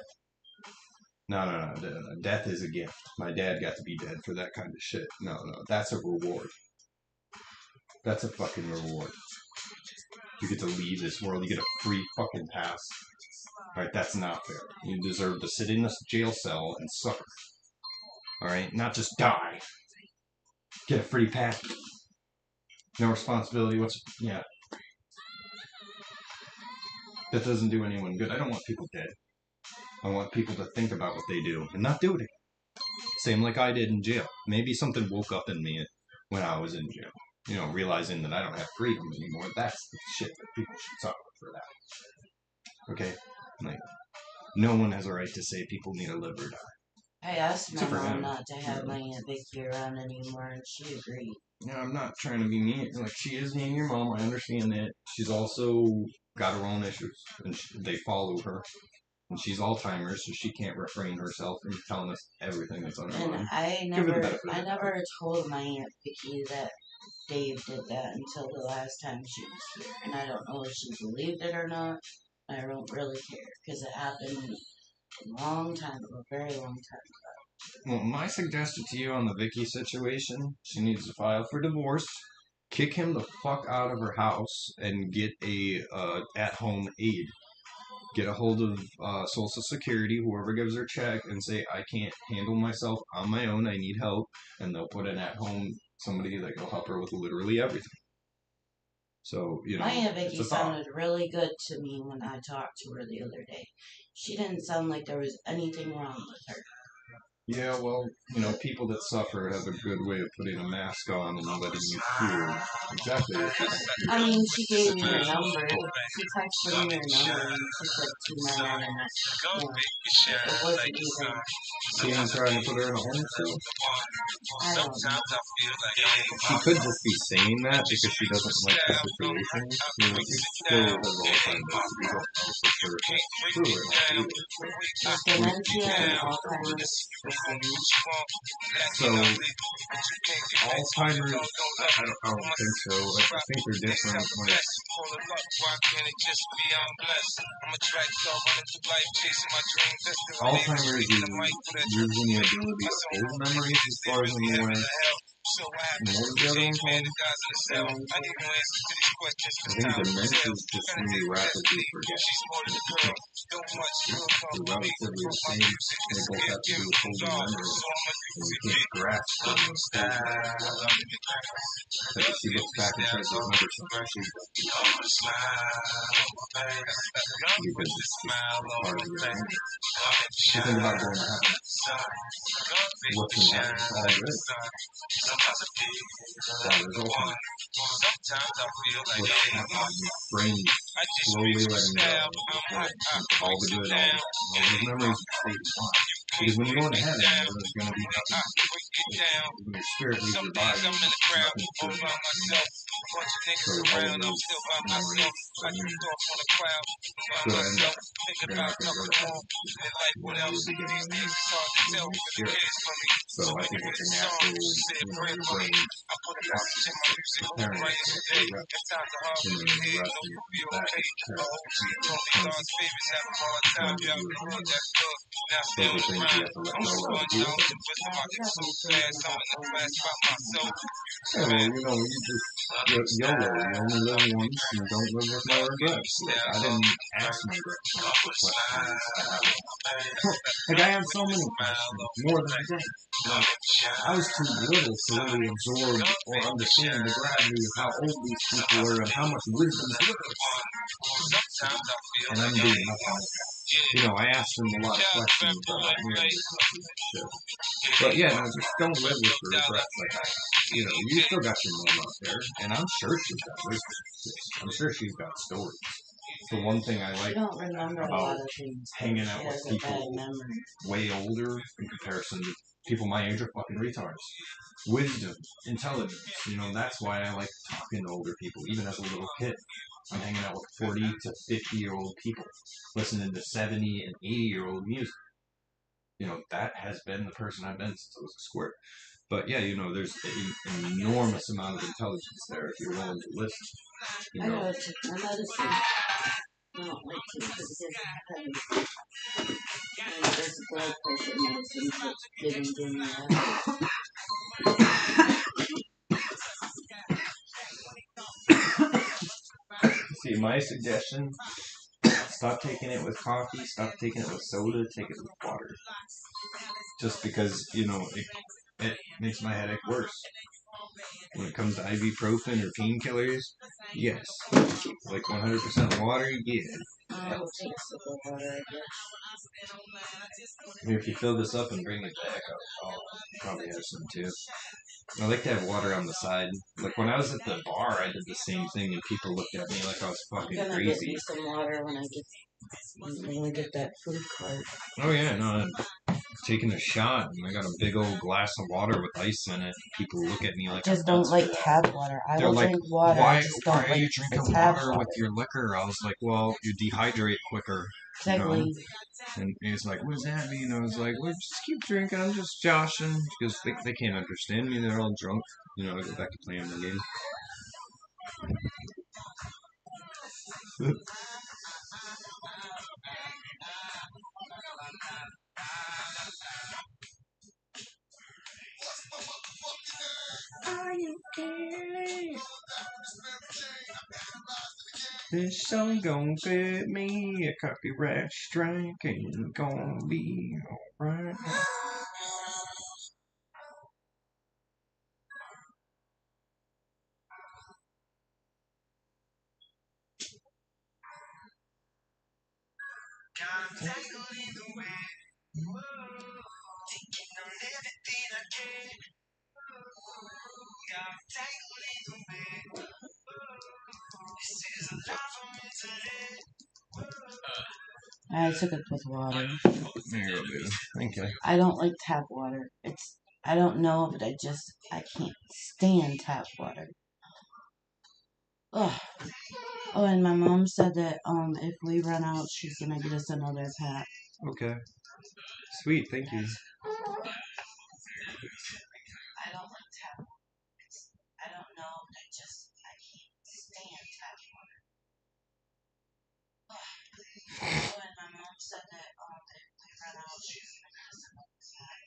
No. Death is a gift. My dad got to be dead for that kind of shit. No. That's a reward. That's a fucking reward. You get to leave this world. You get a free fucking pass. Alright, that's not fair. You deserve to sit in a jail cell and suffer. Alright? Not just die. Get a free pass. No responsibility. Yeah. That doesn't do anyone good. I don't want people dead. I want people to think about what they do and not do it again. Same like I did in jail. Maybe something woke up in me when I was in jail. You know, realizing that I don't have freedom anymore. That's the shit that people should suffer for that. Okay? Like, no one has a right to say people need to live or die. I asked my mom not to have my Aunt Vicky around anymore, and she agreed. Yeah, I'm not trying to be mean. Like, she is being your mom. I understand that. She's also got her own issues, and they follow her. And she's Alzheimer's, so she can't refrain herself from telling us everything that's on her mind. And I never told my Aunt Vicky that Dave did that until the last time she was here. And I don't know if she believed it or not. I don't really care, because it happened a long time ago, a very long time ago. Well, my suggestion to you on the Vicky situation, she needs to file for divorce, kick him the fuck out of her house, and get a at-home aid. Get a hold of Social Security, whoever gives her check, and say, I can't handle myself on my own, I need help, and they'll put an at-home somebody that will help her with literally everything. So, you know, my Aunt Vicky sounded really good to me when I talked to her the other day. She didn't sound like there was anything wrong with her. Yeah, well, you know, people that suffer have a good way of putting a mask on and letting you hear exactly what you're saying. I mean, she gave me her number. She texted me her number, and she said 299. It wasn't even. She ain't trying to put her in a home too. I don't know. She could just be saying that because she doesn't like the situation. You know, she still has Alzheimer's. You don't know for sure if that's true or not either. Is dementia and Alzheimer's the same? So, Alzheimer's, I don't think so. I think they're different. Like, Alzheimer's is losing the ability to hold memories as far as I'm aware. So I have And to what was the other change one man called? the gods in the cell. I need no answers to these questions I cause think time will dementia tell. is just Gotta when you take it rapidly definitely. forget. She's more than a girl. Don't much good come They're from me. relatively But the my same. music They is a both gift have to do given with from holding God. memory. So I'ma And use you it. can't grasp Love certain your stages style, of life. love your difference. Like if Love she your looks back and style, tries to love remember your something, difference. she's like, Love your smile on my face. Love because with the it's just smile on part my of your face. memory. Love it You think shine. about going to heaven. Love it What's to in heaven? shine It's all like the good. sun. Sometimes I feel like Father's the ultimate. one. Sometimes I feel like What's the happening? one. Your brain I just slowly reach your letting go style. of I'm what, hot, I all break the it good, all down. the bad. All those memories will stay in mind. You Because can't when you go break into it heaven, down. there's going to be I nothing. break it down. When your spirit leaves Some your days body, I'm in the there's crowd nothing all to by myself. A bunch of So niggas all of around, I'm those still by myself. memories I are in drift off on a cloud by good or myself. bad. Thinking They're about not going to go nothing to more heaven. than life You know, without you'll be you. getting These there days it's hard to in tell your because it spirit. cares for me. So So I when think you it's wrote a a song, natural, you said pray your for me. brain I put a message in my music on the preparing right itself today. for rest. At times are hard And for then me the here, rest know of you you'll come be back okay. and The prepare OG told me cleanse God's favorites have a hard time. cleanses Y'all you been of hood, memory. that's good. Now stay Those on are the things you grind. have to let I'm go just of to one deal knowledge with and it. wisdom. I get so definitely fast. thinking I'm about in the going class by myself. Yeah, well, you know, you just YOLO. You only live once, and don't live with no regrets. Like I didn't ask my grandparents for questions. I have like I have so many questions, more than I think. But I was too little to really absorb or understand the gravity of how old these people were and how much wisdom there was. And I'm doing nothing. You know, I asked them a lot of questions about marriage and shit. But yeah, no, just don't live with the regrets like I have. You know, you still got your mom out there, and I'm sure she's got wisdom. I'm sure she's got stories. The one thing I She like don't remember a about lot of things. hanging She out with has a people bad memory. way older in comparison to people my age are fucking retards. Wisdom, intelligence, you know, that's why I like talking to older people, even as a little kid. I'm hanging out with 40 to 50-year-old people, listening to 70 and 80-year-old music. You know, that has been the person I've been since I was a squirt. But yeah, you know, there's an enormous amount of intelligence there if you're willing to listen. You I know, gotta take my medicine. I don't like to because it gets heavy. And this blood pressure medicine that's giving me that. see, my suggestion: stop taking it with coffee, stop taking it with soda, take it with water. Just because you know it makes my headache worse. When it comes to ibuprofen or painkillers, yes. Like 100% water, yeah. I will take a sip of water, I guess. I mean, if you fill this up and bring it back, I'll probably have some too. I like to have water on the side. Like when I was at the bar, I did the same thing, and people looked at me like I was I'm fucking gonna get crazy. me some water when we get that food cart. Oh yeah, no, I'm taking a shot, and I got a big old glass of water with ice in it. People look at me I like I'm just don't nuts for like that. tap water. I They're will like, drink water. why I just why don't are like you the drinking tap water water. with your liquor? I was like, well, you dehydrate quicker, you know. Exactly. And he's like, what does that mean? I was like, well, just keep drinking. I'm just joshing because they can't understand me. They're all drunk. You know, I go back to playing the game. Are you kidding? This song gon' get me a copyright strike, ain't gonna be alright. I took it with water. There you go, baby. Thank you. I don't like tap water. I don't know, but I can't stand tap water. Ugh. Oh, and my mom said that if we run out, she's gonna get us another pack. Okay. Sweet, thank you. I don't like tap water. I don't know, but I can't stand tap water. Ugh. Oh, and my mom said that if we run out, she's gonna get us another pack.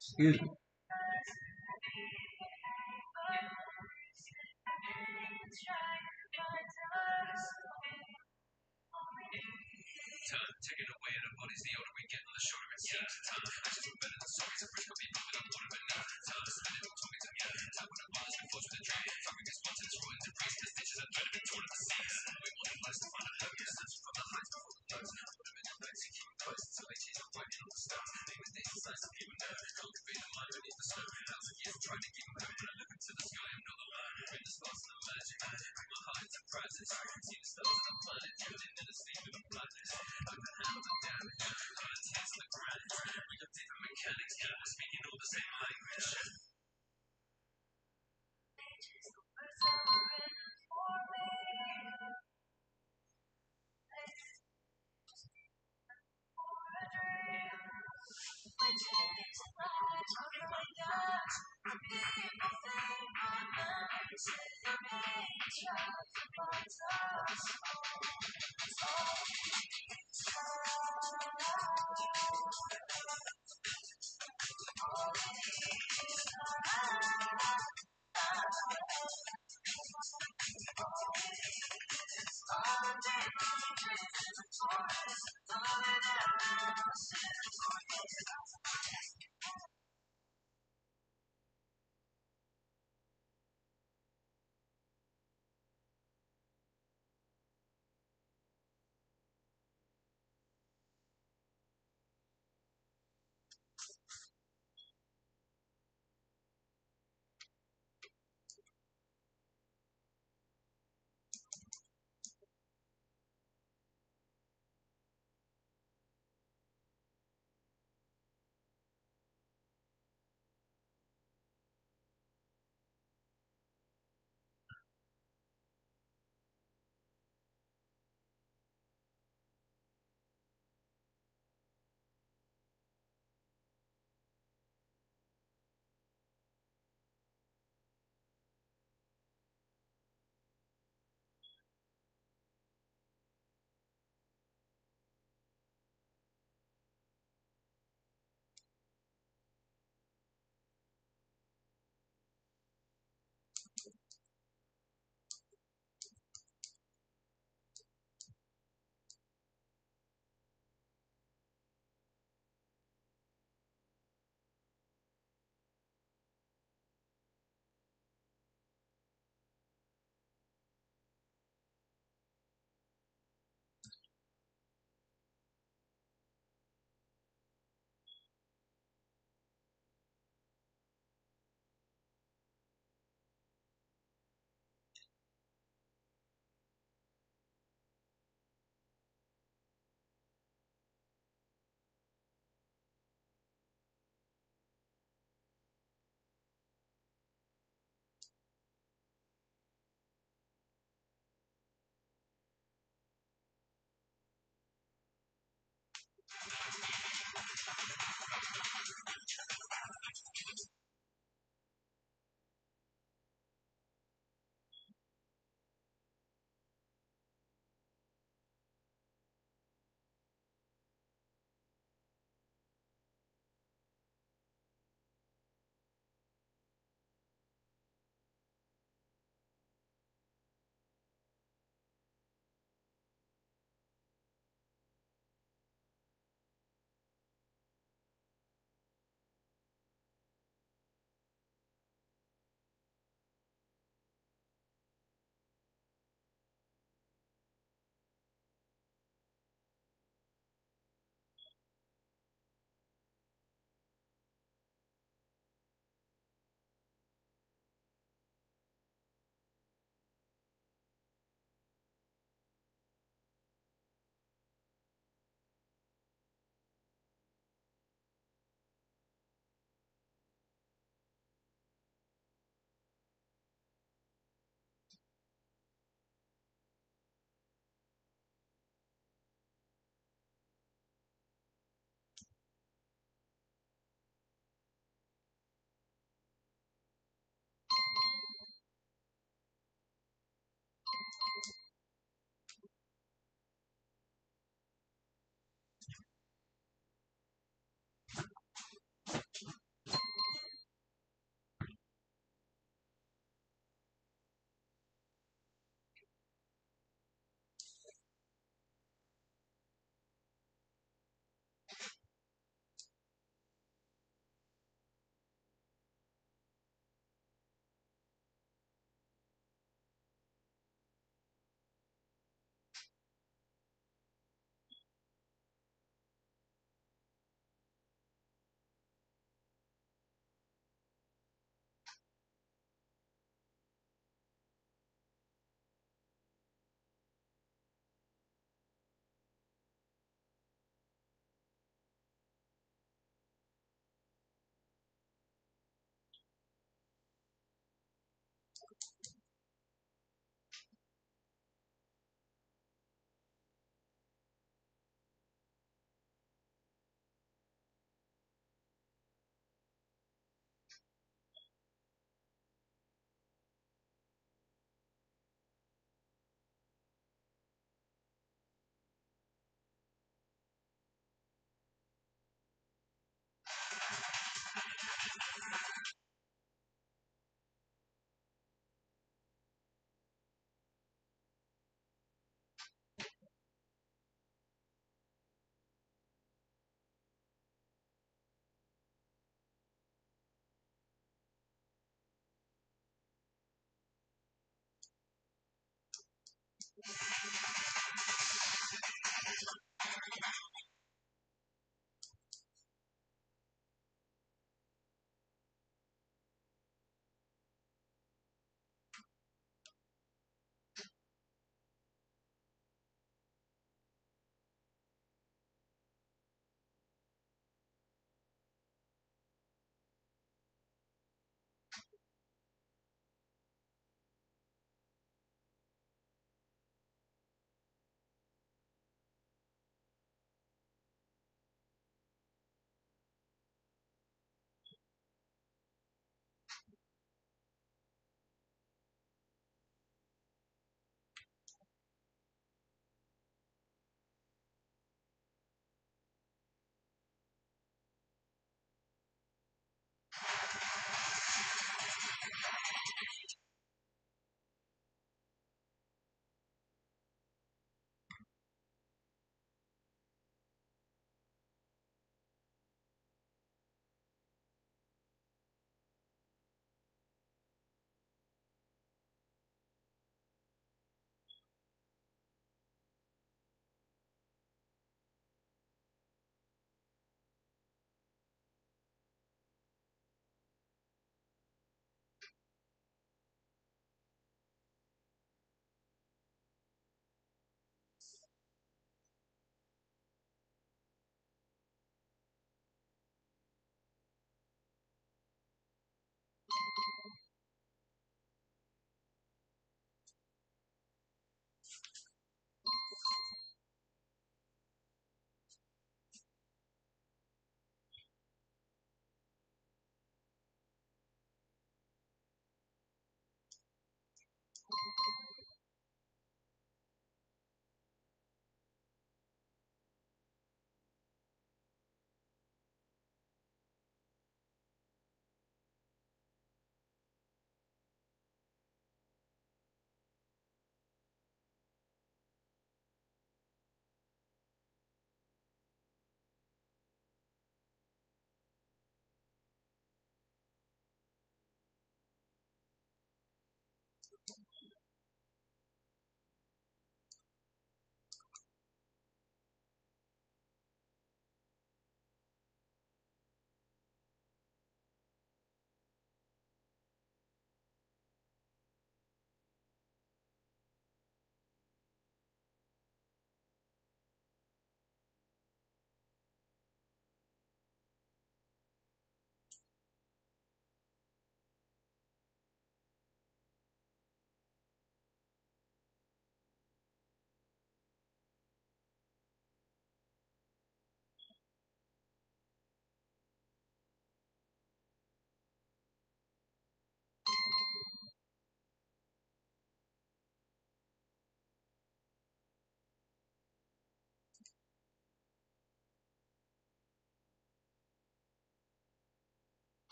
Excuse me.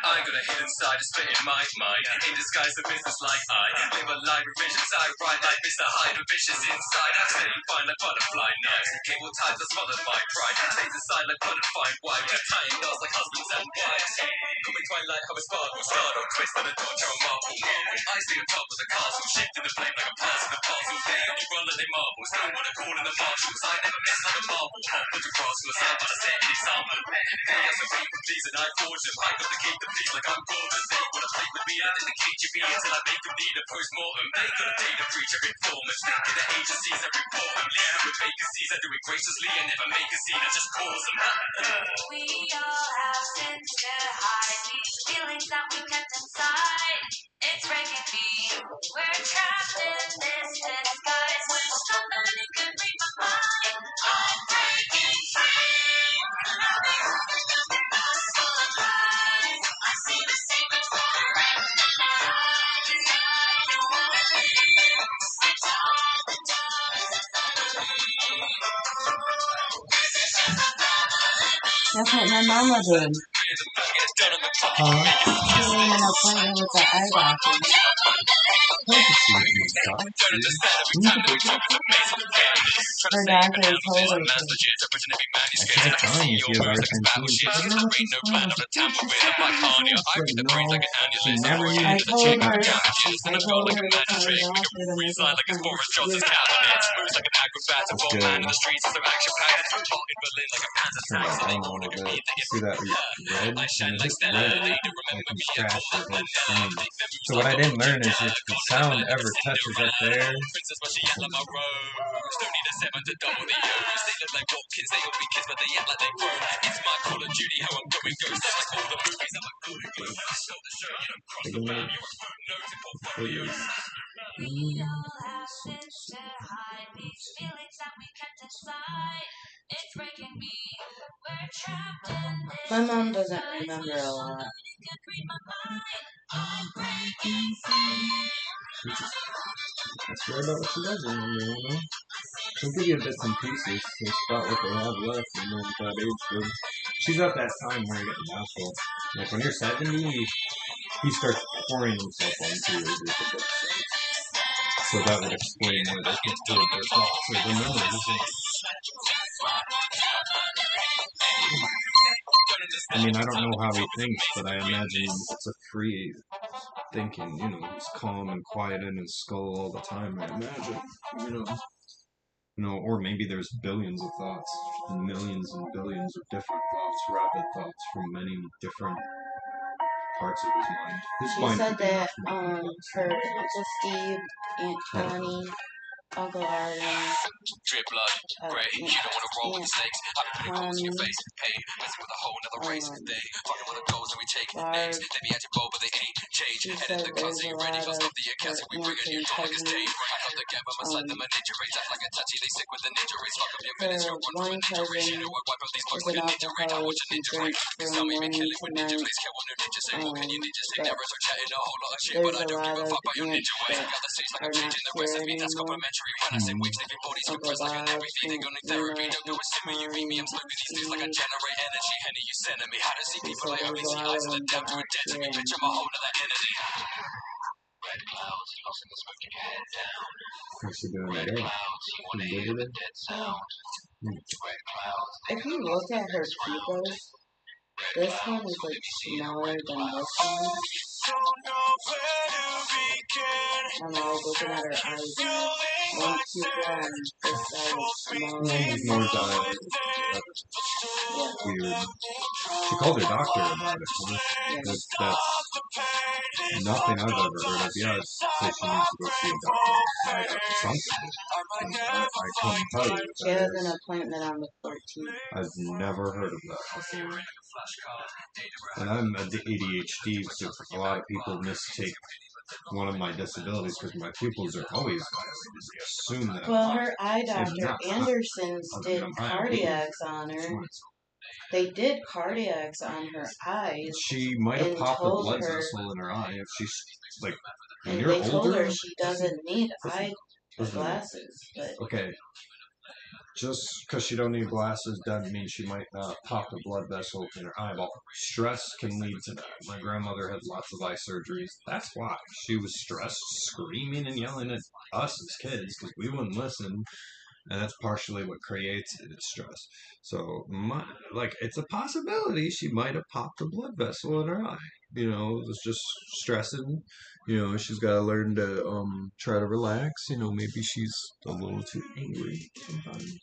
I got a hidden side to spit in my mind. In disguise, the business like I live a life with visions. I ride like Mr. Hyde, with vicious inside. I stay fine like butterfly knives. Cable ties that smothered my pride. Stays inside like butterfly wire. Tying knots like husbands and wives. Coming twilight, how a sparkle startle. Twist on the dodge, how a marble. I stay on top of the castle, shifting the flame like a pass in the parcel. They only run like they marbles. Don't wanna call in the marshals. I never miss like a marble. Hop with the grass from the south, but I set an example. They are some people please and I forge them. I got the key to please like I'm golden. They wanna play with me, I did the KGB until I make them need a post-mortem. They got a data breach of informants. Thinking the agencies are important. Leaving with vacancies, I do it graciously. I never make a scene, I just cause them. We all have sins to hide. These feelings that we kept inside. It's breaking me. We're trapped in this disguise. Wish somebody could read my mind. I'm breaking free. I'll be holding up the gospel of lies. I see the secrets forever in my eyes. I don't wanna live. I die the doors of family. This is just a family. That's what my mama did. Huh? She made an appointment with the eye doctor. What to see these dots, dude? Who's the big one? Her doctor told her to. I tried telling you she has RSNT. She's like, no, she's fine. She's like, no, she never I needed to told check her, out. I told her to tell her doctor to make an appointment. That's good. Turn that down a little bit. See that red? When it hits red, I can crash the whole thing. So what I didn't learn is if the sound ever touches up there, take a minute. Please. We all have sins to hide. These feelings that we kept inside. It's breaking me. We're trapped in this. My mom doesn't remember a lot. I'm breaking free. I swear about what she does remember, you know? She'll give you bits and pieces. It's about what they have left, and then that age group. She's at that time where you're getting natural. Like when you're 70, he starts pouring himself onto you as if it so that would explain where they can hold their thoughts or their memories. I mean, I don't know how he thinks, but I imagine it's a free thinking. You know, he's calm and quiet in his skull all the time. I imagine. You know, or maybe there's billions of thoughts, millions and billions of different thoughts, rapid thoughts from many different parts of his mind. His She mind said could be that much more. her Uncle Steve, Aunt I don't know. Connie, Uncle Arden, Drip blood, gray. You don't wanna roll with Aunt the snakes. I can put a holes in your Connie, face. Hey, messing with a whole nother race. They fucking with the goals and we take Barb. names. They be at your bow, but they ain't change. She Headed said the there's closet, a you ready? lot Close of up the account, her so we aunts bringing you and down like a stain. cousins. I help the gamma, I slide them an injuries. Act like a touchy, they sick with an injuries. Fuck up your minutes, Her you're one one with injuries. You cousin know what? Wipe up these bucks is like an a ninja raid. I watch alcoholic. a She ninja break. drinks Cause from some even morning killing to with ninja night. blades. Kill one of ninjas say, what can you ninjas say? But Never so chatting a whole lot of shit, but there's I a don't give lot a of fuck about your aunts ninja ways. that Got the stage like are I'm not changing the here recipe, that's anymore. complimentary. When I say wake, sleeping bodies Uncle compressed like an Bob, Airy feed. They Aunt gonna therapy, Lena, don't go Aunt and send me, you read me. I'm Connie, smoking these things like I Steve. generate energy. Henny, you sending me. How to see She people said I only there's a see lot eyes of of the them devil. that You're aren't dead to here me, bitch. I'm a anymore. whole nother entity. Red clouds, lost in the smoke, keep your head down. What's he doing Red today? clouds, you wanna Some hear Labor the Day? dead sound. Red clouds, they If you gonna look lose the at her next round. pupils, Red this one clouds, is gonna like be seeing the smaller red than this clouds. one. Don't know where to begin. I'm always looking at her eyes. Feeling One like pupil on this side is hold me smaller Yeah, than he's the more other one. dilated than the other. Yeah, It's weird. She called her doctor about it. Huh? yeah. That's nothing I've ever heard of yet. Say she needs to go see a doctor, eye doctor, something. I couldn't tell you what She has that an is. appointment on the 14th. I've never heard of that. And I'm ADHD, so a lot of people mistake one of my disabilities because my pupils are always dilated. They assume that Well, her eye if doctor, not, Anderson's, other did than my cardiacs on her. They did cardiacs on her eyes She might have and popped a told blood her, vessel in her eye if she's like when and you're they told her older. she doesn't need eye Listen, glasses. But okay, just because she don't need glasses doesn't mean she might not pop a blood vessel in her eyeball. Stress can lead to that. My grandmother had lots of eye surgeries. That's why she was stressed, screaming and yelling at us as kids because we wouldn't listen, and that's partially what creates it, is stress. So, it's a possibility she might have popped a blood vessel in her eye. It's just stressing. She's got to learn to try to relax. Maybe she's a little too angry sometimes.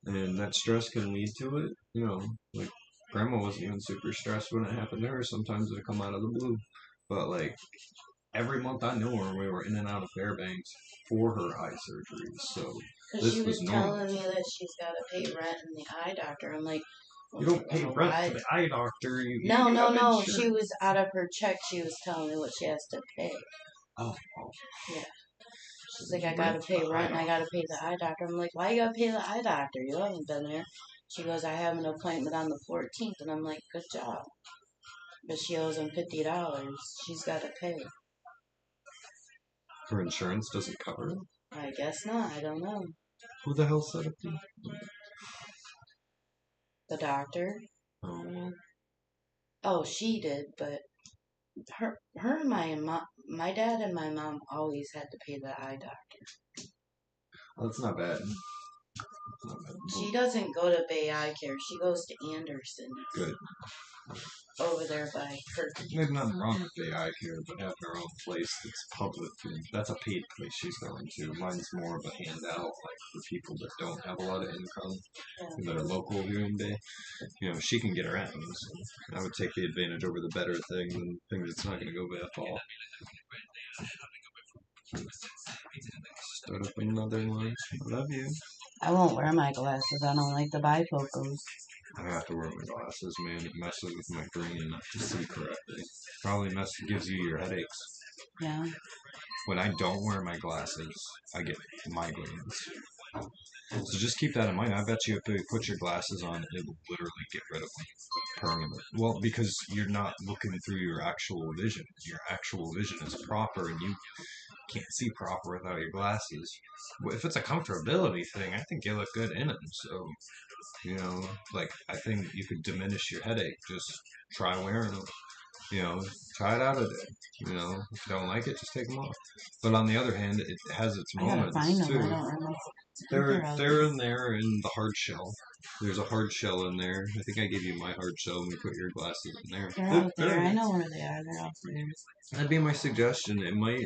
And that stress can lead to it. Like grandma wasn't even super stressed when it happened to her. Sometimes it'd come out of the blue, but like every month I knew her, we were in and out of Fairbanks for her eye surgeries. So because this she was was normal. telling me that she's got to pay rent in the eye doctor. I'm like, You don't pay well, rent why? to the eye doctor. You No, no, have no. insurance. She was out of her check. She was telling me what she has to pay. Oh. Yeah. She's like, I gotta pay rent and I gotta pay the eye doctor. I'm like, why you gotta pay the eye doctor? You haven't been there. She goes, I have an appointment on the 14th. And I'm like, good job. But she owes him $50. She's gotta pay. Her insurance doesn't cover it? I guess not. I don't know. Who the hell set up the... The doctor? Oh. Oh, she did, but her and my mom, my dad and my mom always had to pay the eye doctor. Well, that's not bad. She doesn't go to Bay Eye Care. She goes to Anderson. Good. Over there by Kirk. There's nothing wrong with the eye care, but having her own place that's public, and that's a paid place she's going to. Mine's more of a handout, like for people that don't have a lot of income, that are local here in Bay. She can get around. So I would take the advantage over the better thing than things that's not going to go bad at all. Start up another one. Love you. I won't wear my glasses. I don't like the bifocals. I have to wear my glasses, man. It messes with my brain to see correctly. Probably gives you your headaches. Yeah. When I don't wear my glasses, I get migraines. So just keep that in mind. I bet you if you put your glasses on, it will literally get rid of them permanently. Well, because you're not looking through your actual vision. Your actual vision is proper, and you can't see proper without your glasses. If it's a comfortability thing, I think you look good in them. So, I think you could diminish your headache. Just try wearing them. Try it out a day. If you don't like it, just take them off. But on the other hand, it has its moments too. I don't remember. They're in there in the hard shell. There's a hard shell in there. I think I gave you my hard shell when you put your glasses in there. They're out there. I know where they are. They're out there. That'd be my suggestion. It might,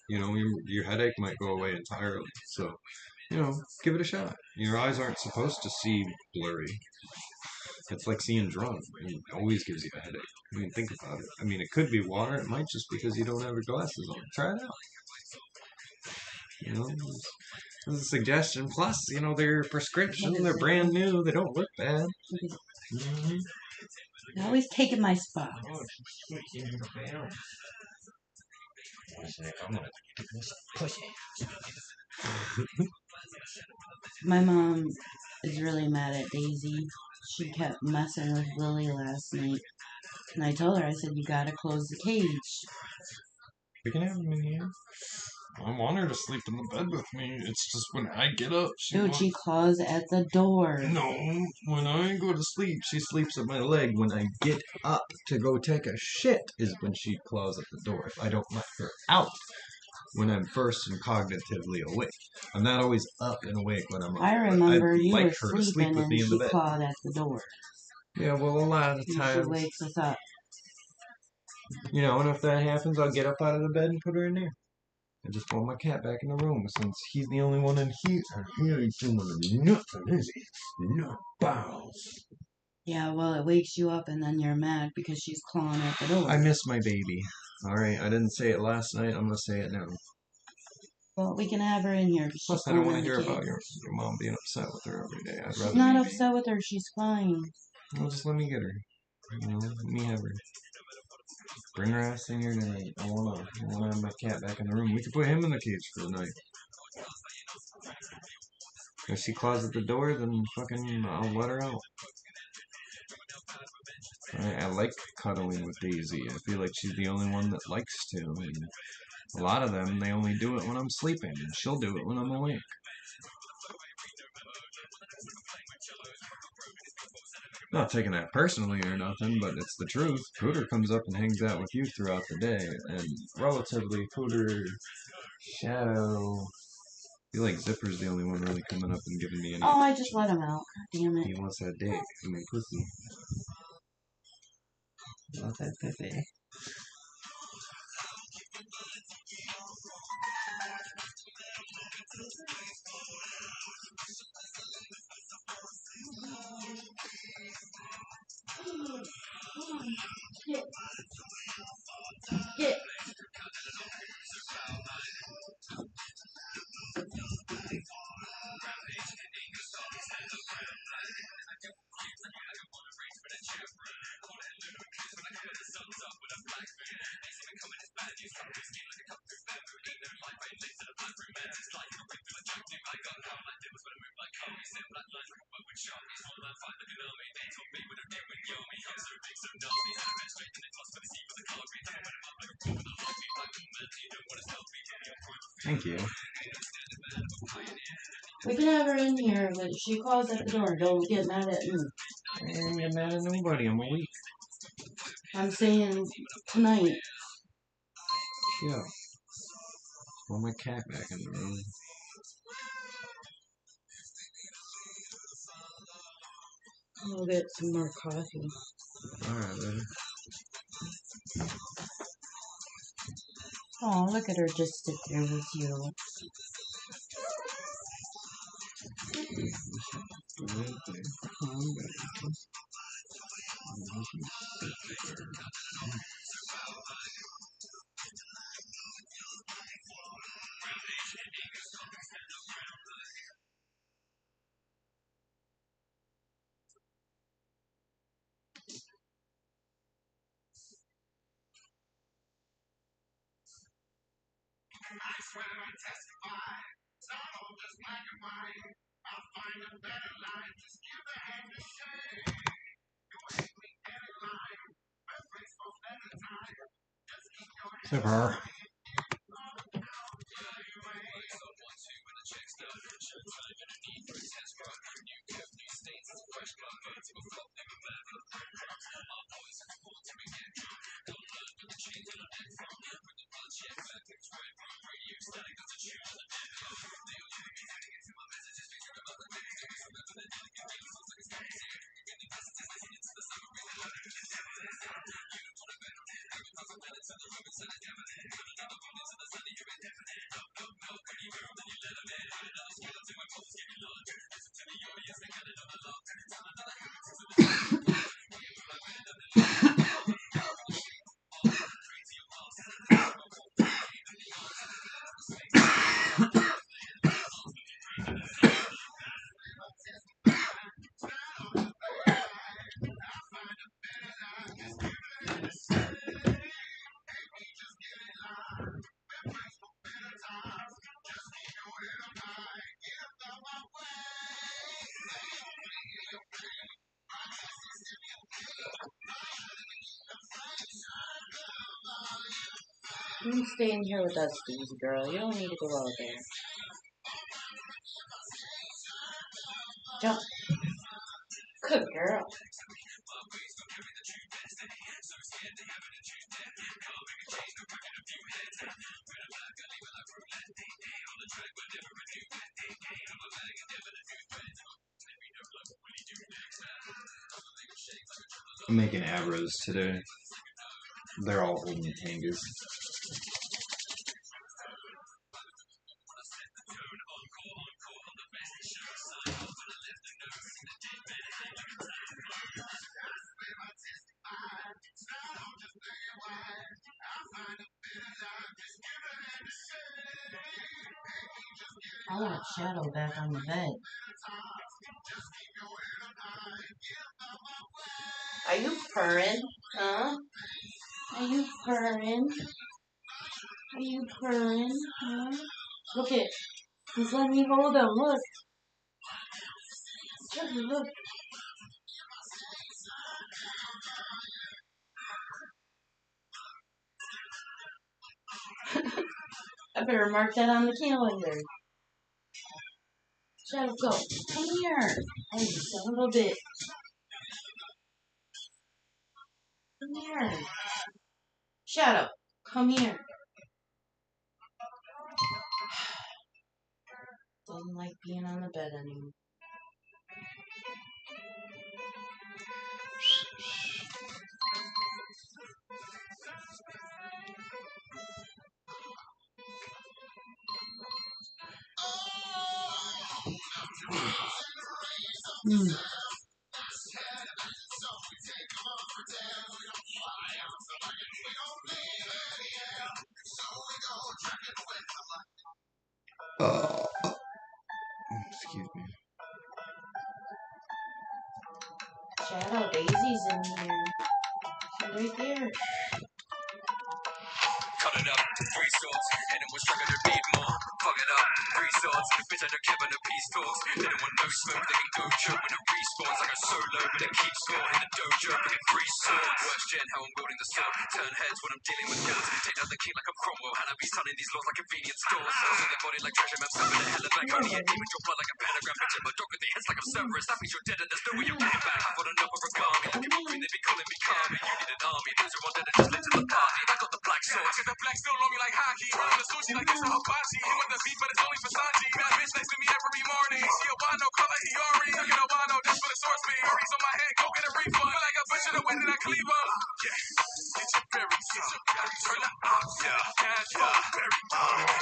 your headache might go away entirely. So, give it a shot. Your eyes aren't supposed to see blurry. It's like seeing drunk. It always gives you a headache. I mean, think about it. I mean, it could be water. It might just because you don't have your glasses on. Try it out. You know, it's a suggestion. Plus, you know, they're prescription. They're brand new. They don't look bad. Mm-hmm. You're always taking my spot. Oh, she's switching her down. I'm gonna push it. My mom is really mad at Daisy. She kept messing with Lily last night. And I told her, I said, you gotta close the cage. We can have him in here. I want her to sleep in the bed with me. It's just when I get up, Dude, she claws at the door. No, when I go to sleep, she sleeps at my leg. When I get up to go take a shit is when she claws at the door. If I don't let her out when I'm first and cognitively awake. I'm not always up and awake when I'm up. I remember I'd you like were her to sleep sleeping with and me in the she bed. clawed at the door. Yeah, well, a lot of the And time, she wakes us up. you know, and if that happens, I'll get up out of the bed and put her in there. I just want my cat back in the room since he's the only one in here. He ain't doing nothing, is he? No bows. Yeah, well, it wakes you up and then you're mad because she's clawing at the door. I miss my baby. Alright, I didn't say it last night. I'm gonna say it now. Well, we can have her in here. Plus, I don't want to hear about your mom being upset with her every day. She's not upset with her. She's fine. Well, just let me get her. You know, let me have her. Bring her ass in here tonight. I wanna have my cat back in the room. We could put him in the cage for the night. If she claws at the door, then fucking I'll let her out. I like cuddling with Daisy. I feel like she's the only one that likes to. And a lot of them, they only do it when I'm sleeping. And she'll do it when I'm awake. Not taking that personally or nothing, but it's the truth. Pooter comes up and hangs out with you throughout the day. And relatively, Pooter, Shadow... I feel like Zipper's the only one really coming up and giving me any... Oh, I just let him out. God damn it. He wants that dick. I mean, pussy. Want that pussy. Get. Get. Thank you. We can have her in here, but if she calls at the door, don't get mad at me. I ain't get mad at nobody. I'm awake. I'm saying tonight. Yeah. Want my cat back in the room. I'll get some more coffee. Alright, baby. Oh, look at her just sit there with you. I swear I testify. Sorrow just like a mine. I'll find a better life. Just give the hand to shake. You ain't me any line. Best place for better time. Just keep your hand. Super. You can stay in here with us, baby girl. You don't need to go out there. Jump. Good girl. I'm making avros today. They're all holding tangas. I want Shadow back on the bed. Are you purring? Huh? Are you purring? Are you purring? Huh? Look it. He's letting me hold him. Look. Look. I better mark that on the calendar. Shadow, go. Come here. Oh, you son of a bitch. Come here. Shadow, come here. Doesn't like being on the bed anymore. Excuse me. Shadow, Daisy's in here. She's right there. Cut it up, three swords, anyone struggling to need more. Fuck it up, three swords, bitch under Kevin the peace talks. They don't want no smoke, they can go choke when it respawns. Like a solo, but it keeps score in the dojo, picking three swords. Worst gen, how I'm wielding the sword. Turn heads when I'm dealing with lords. Take down the king like I'm Cromwell, and I be selling these laws like convenience stores. See their body like treasure maps, stuff in the hell of like only a demon drop blood like a pentagram. Picture my dog with the heads like I'm Cerberus. That means you're dead and there's no way you're getting back. I fought enough of a garmy. Looking for green, they be calling me Kami. You need an army, those who are dead and just late to the party. I got the black sword. I got the black still on me like hockey. Rolling the sushi like this a hibachi. He with the beef, but it's only Versace. Bad bitch next to me every morning. She a wino, color Hiori. You know wino, that's for the source me. Hurries on my head, go get a refund. Feel like a bitch in the wind and I cleave up. Yeah, get your berries. Turn the ops. Yeah, cash flow, very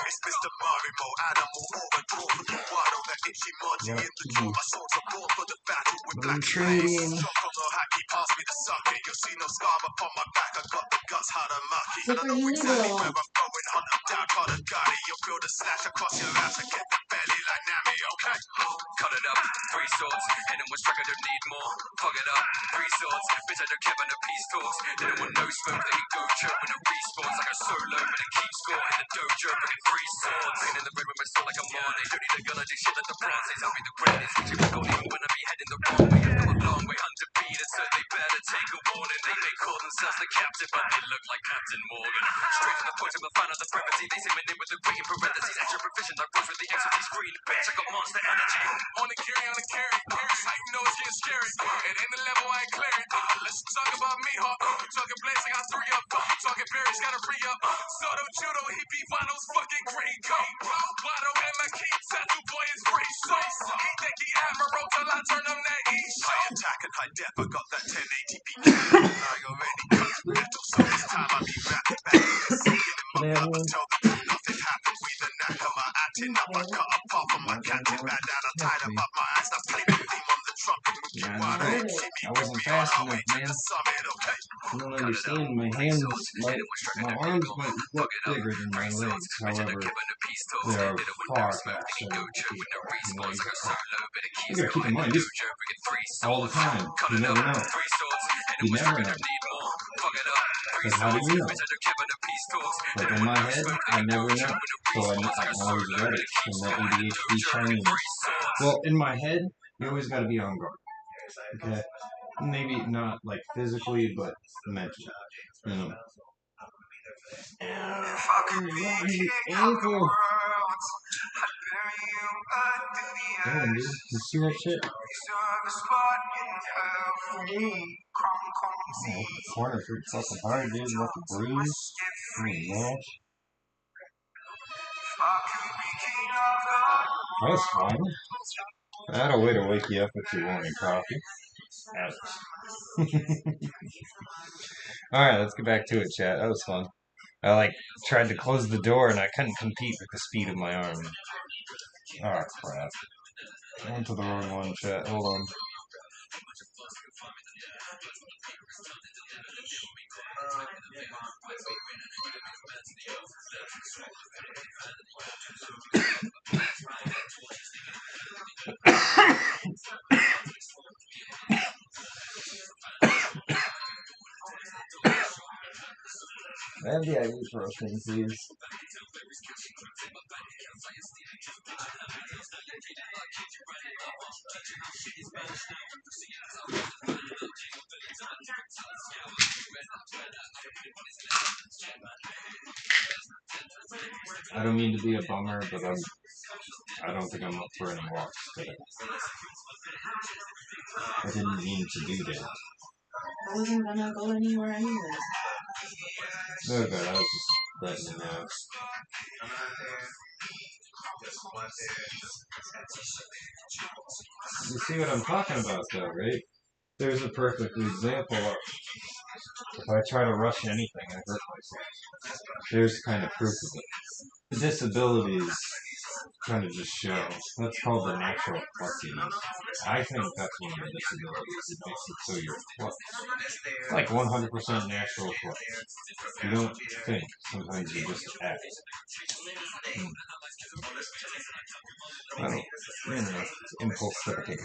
it's Mr. Marimo, animal overdose. Wano, that itchy Monty in the draw. My swords are born for the battle with black trading. Shock on the hacky, pass me the socket. You'll see no scar upon my back. I got the guts, how to muck it. And I know exactly where I'm going. Hunt them down, call a Gotti. You'll feel the slash across your ass and get the belly like Nami, okay? Cut it up, three swords. Anyone striker don't need more. Fuck it up, three swords. Bitch, I don't care about the peace talks. They don't want no smoke, they can go choke when it respawns. Like a solo, but it keeps score in the dojo, picking three swords. Pain in the ring with my soul like a Marley. Don't need a gun, I do shit like the Bronzes. I'll be the greatest, switching my goal even when I be heading the wrong way. I've got a long way undefeated, so they better take a warning. They may call themselves the captain, but they look like Captain Morgan. Straight to the point, I'm a fan of the brevity. They say my name with the great in parentheses. Extra provision, I rose with the X with these green. Bitch, I got monster energy. On the carry, on the carry. How you know it's getting scary? It ain't the level, I ain't clearing. Let's talk about me, huh? You talking blades, I got three up. You talking berries, gotta re up. Soto, judo, hippie, vinyls, fucking green coat. Watto and my key, tattoo boy is free. So, he think he admiral till I turn him that east. High attack and high def, I got that 1080p camera. I already cut metal, so this time I be rapping back. Singing in my blood, tell the truth, nothing happened. We the knack of my acting up. I cut up off of my captain, bad down, I tied him up my eyes. Now play the theme on the trumpet with you. I wasn't fast enough, man. You don't understand. My hands, my arms might look bigger than my legs. However, they are far faster than my feet. You know, you gotta keep in mind this all the time. You never know. You never know. But how do you know? Like in my head, I never know. So I'm always ready from that ADHD shininess. Well, in my head, you always gotta be on guard. Okay? Maybe not like physically, but mentally. You know? If I could be My king of the ankle. world, I'd bury you under the Damn, dude. ashes. You see that shit? Reserve a spot in hell for me. Come Oh, see. the corner pretty fucking hard, dude. What the My bruise? skin Ooh, freeze. mash. If I could be king of the That was fun. world. That'll way to wake you up with your morning coffee. Ouch. Alright, let's get back to it, chat. That was fun. I tried to close the door and I couldn't compete with the speed of my arm. Oh crap. I went to the wrong one, chat. Hold on. Have the ibuprofen, please. I don't mean to be a bummer, but I don't think I'm up for any walks today. I didn't mean to do that. I wasn't gonna go anywhere anyway. No good, I was just letting you know. You see what I'm talking about though, right? There's a perfect example of if I try to rush anything, I hurt myself. There's kind of proof of it. The disabilities kind of just show. That's called the natural flexiness. I think that's one of the disabilities. It makes it so you're flux. It's like 100% natural flux. You don't think. Sometimes you just act. I don't, it's impulse thinking.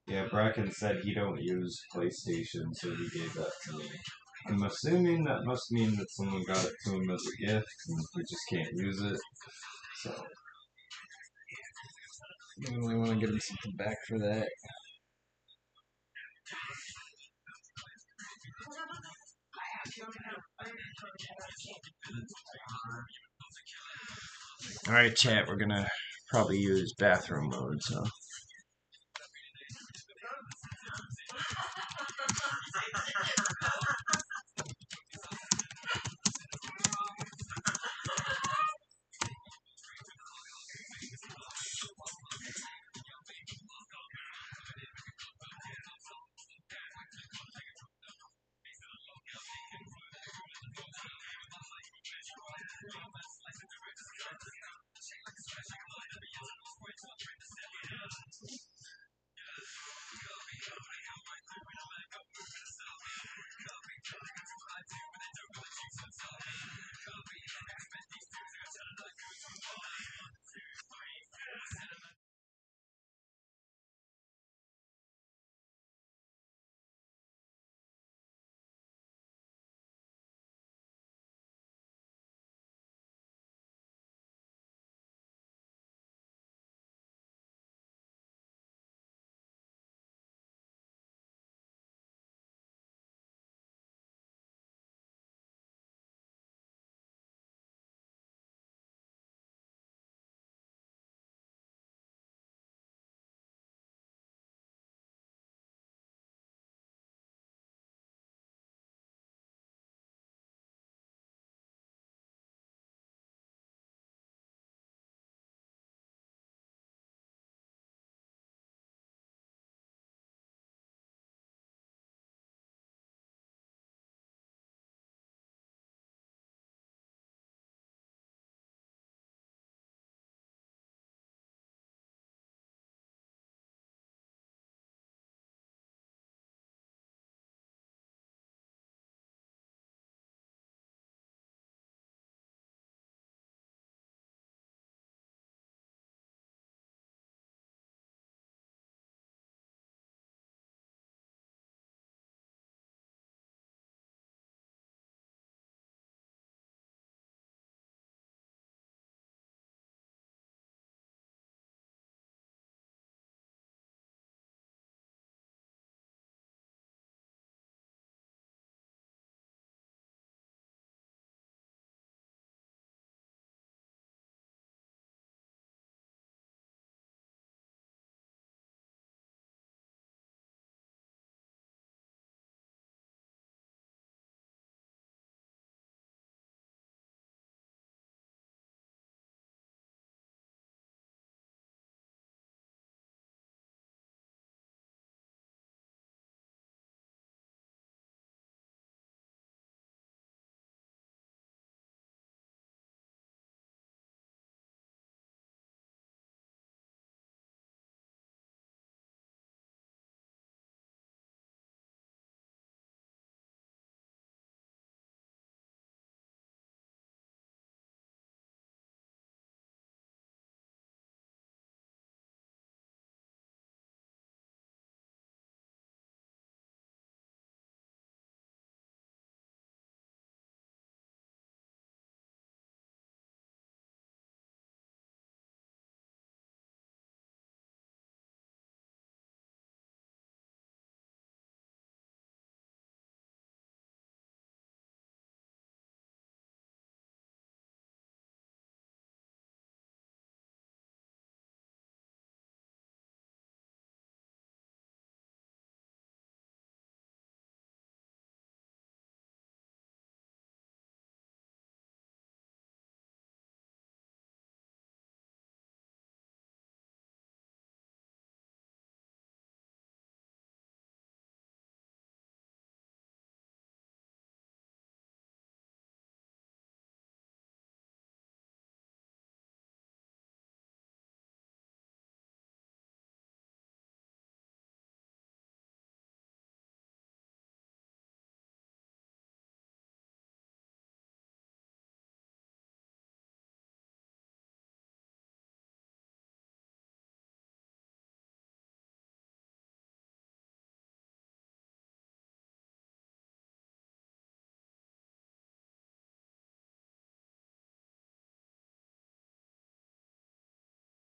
Yeah, Bracken said he don't use PlayStation, so he gave that to me. I'm assuming that must mean that someone got it to him as a gift, and he just can't use it. So, you really want to give him something back for that. Alright, chat, we're gonna probably use bathroom mode, so.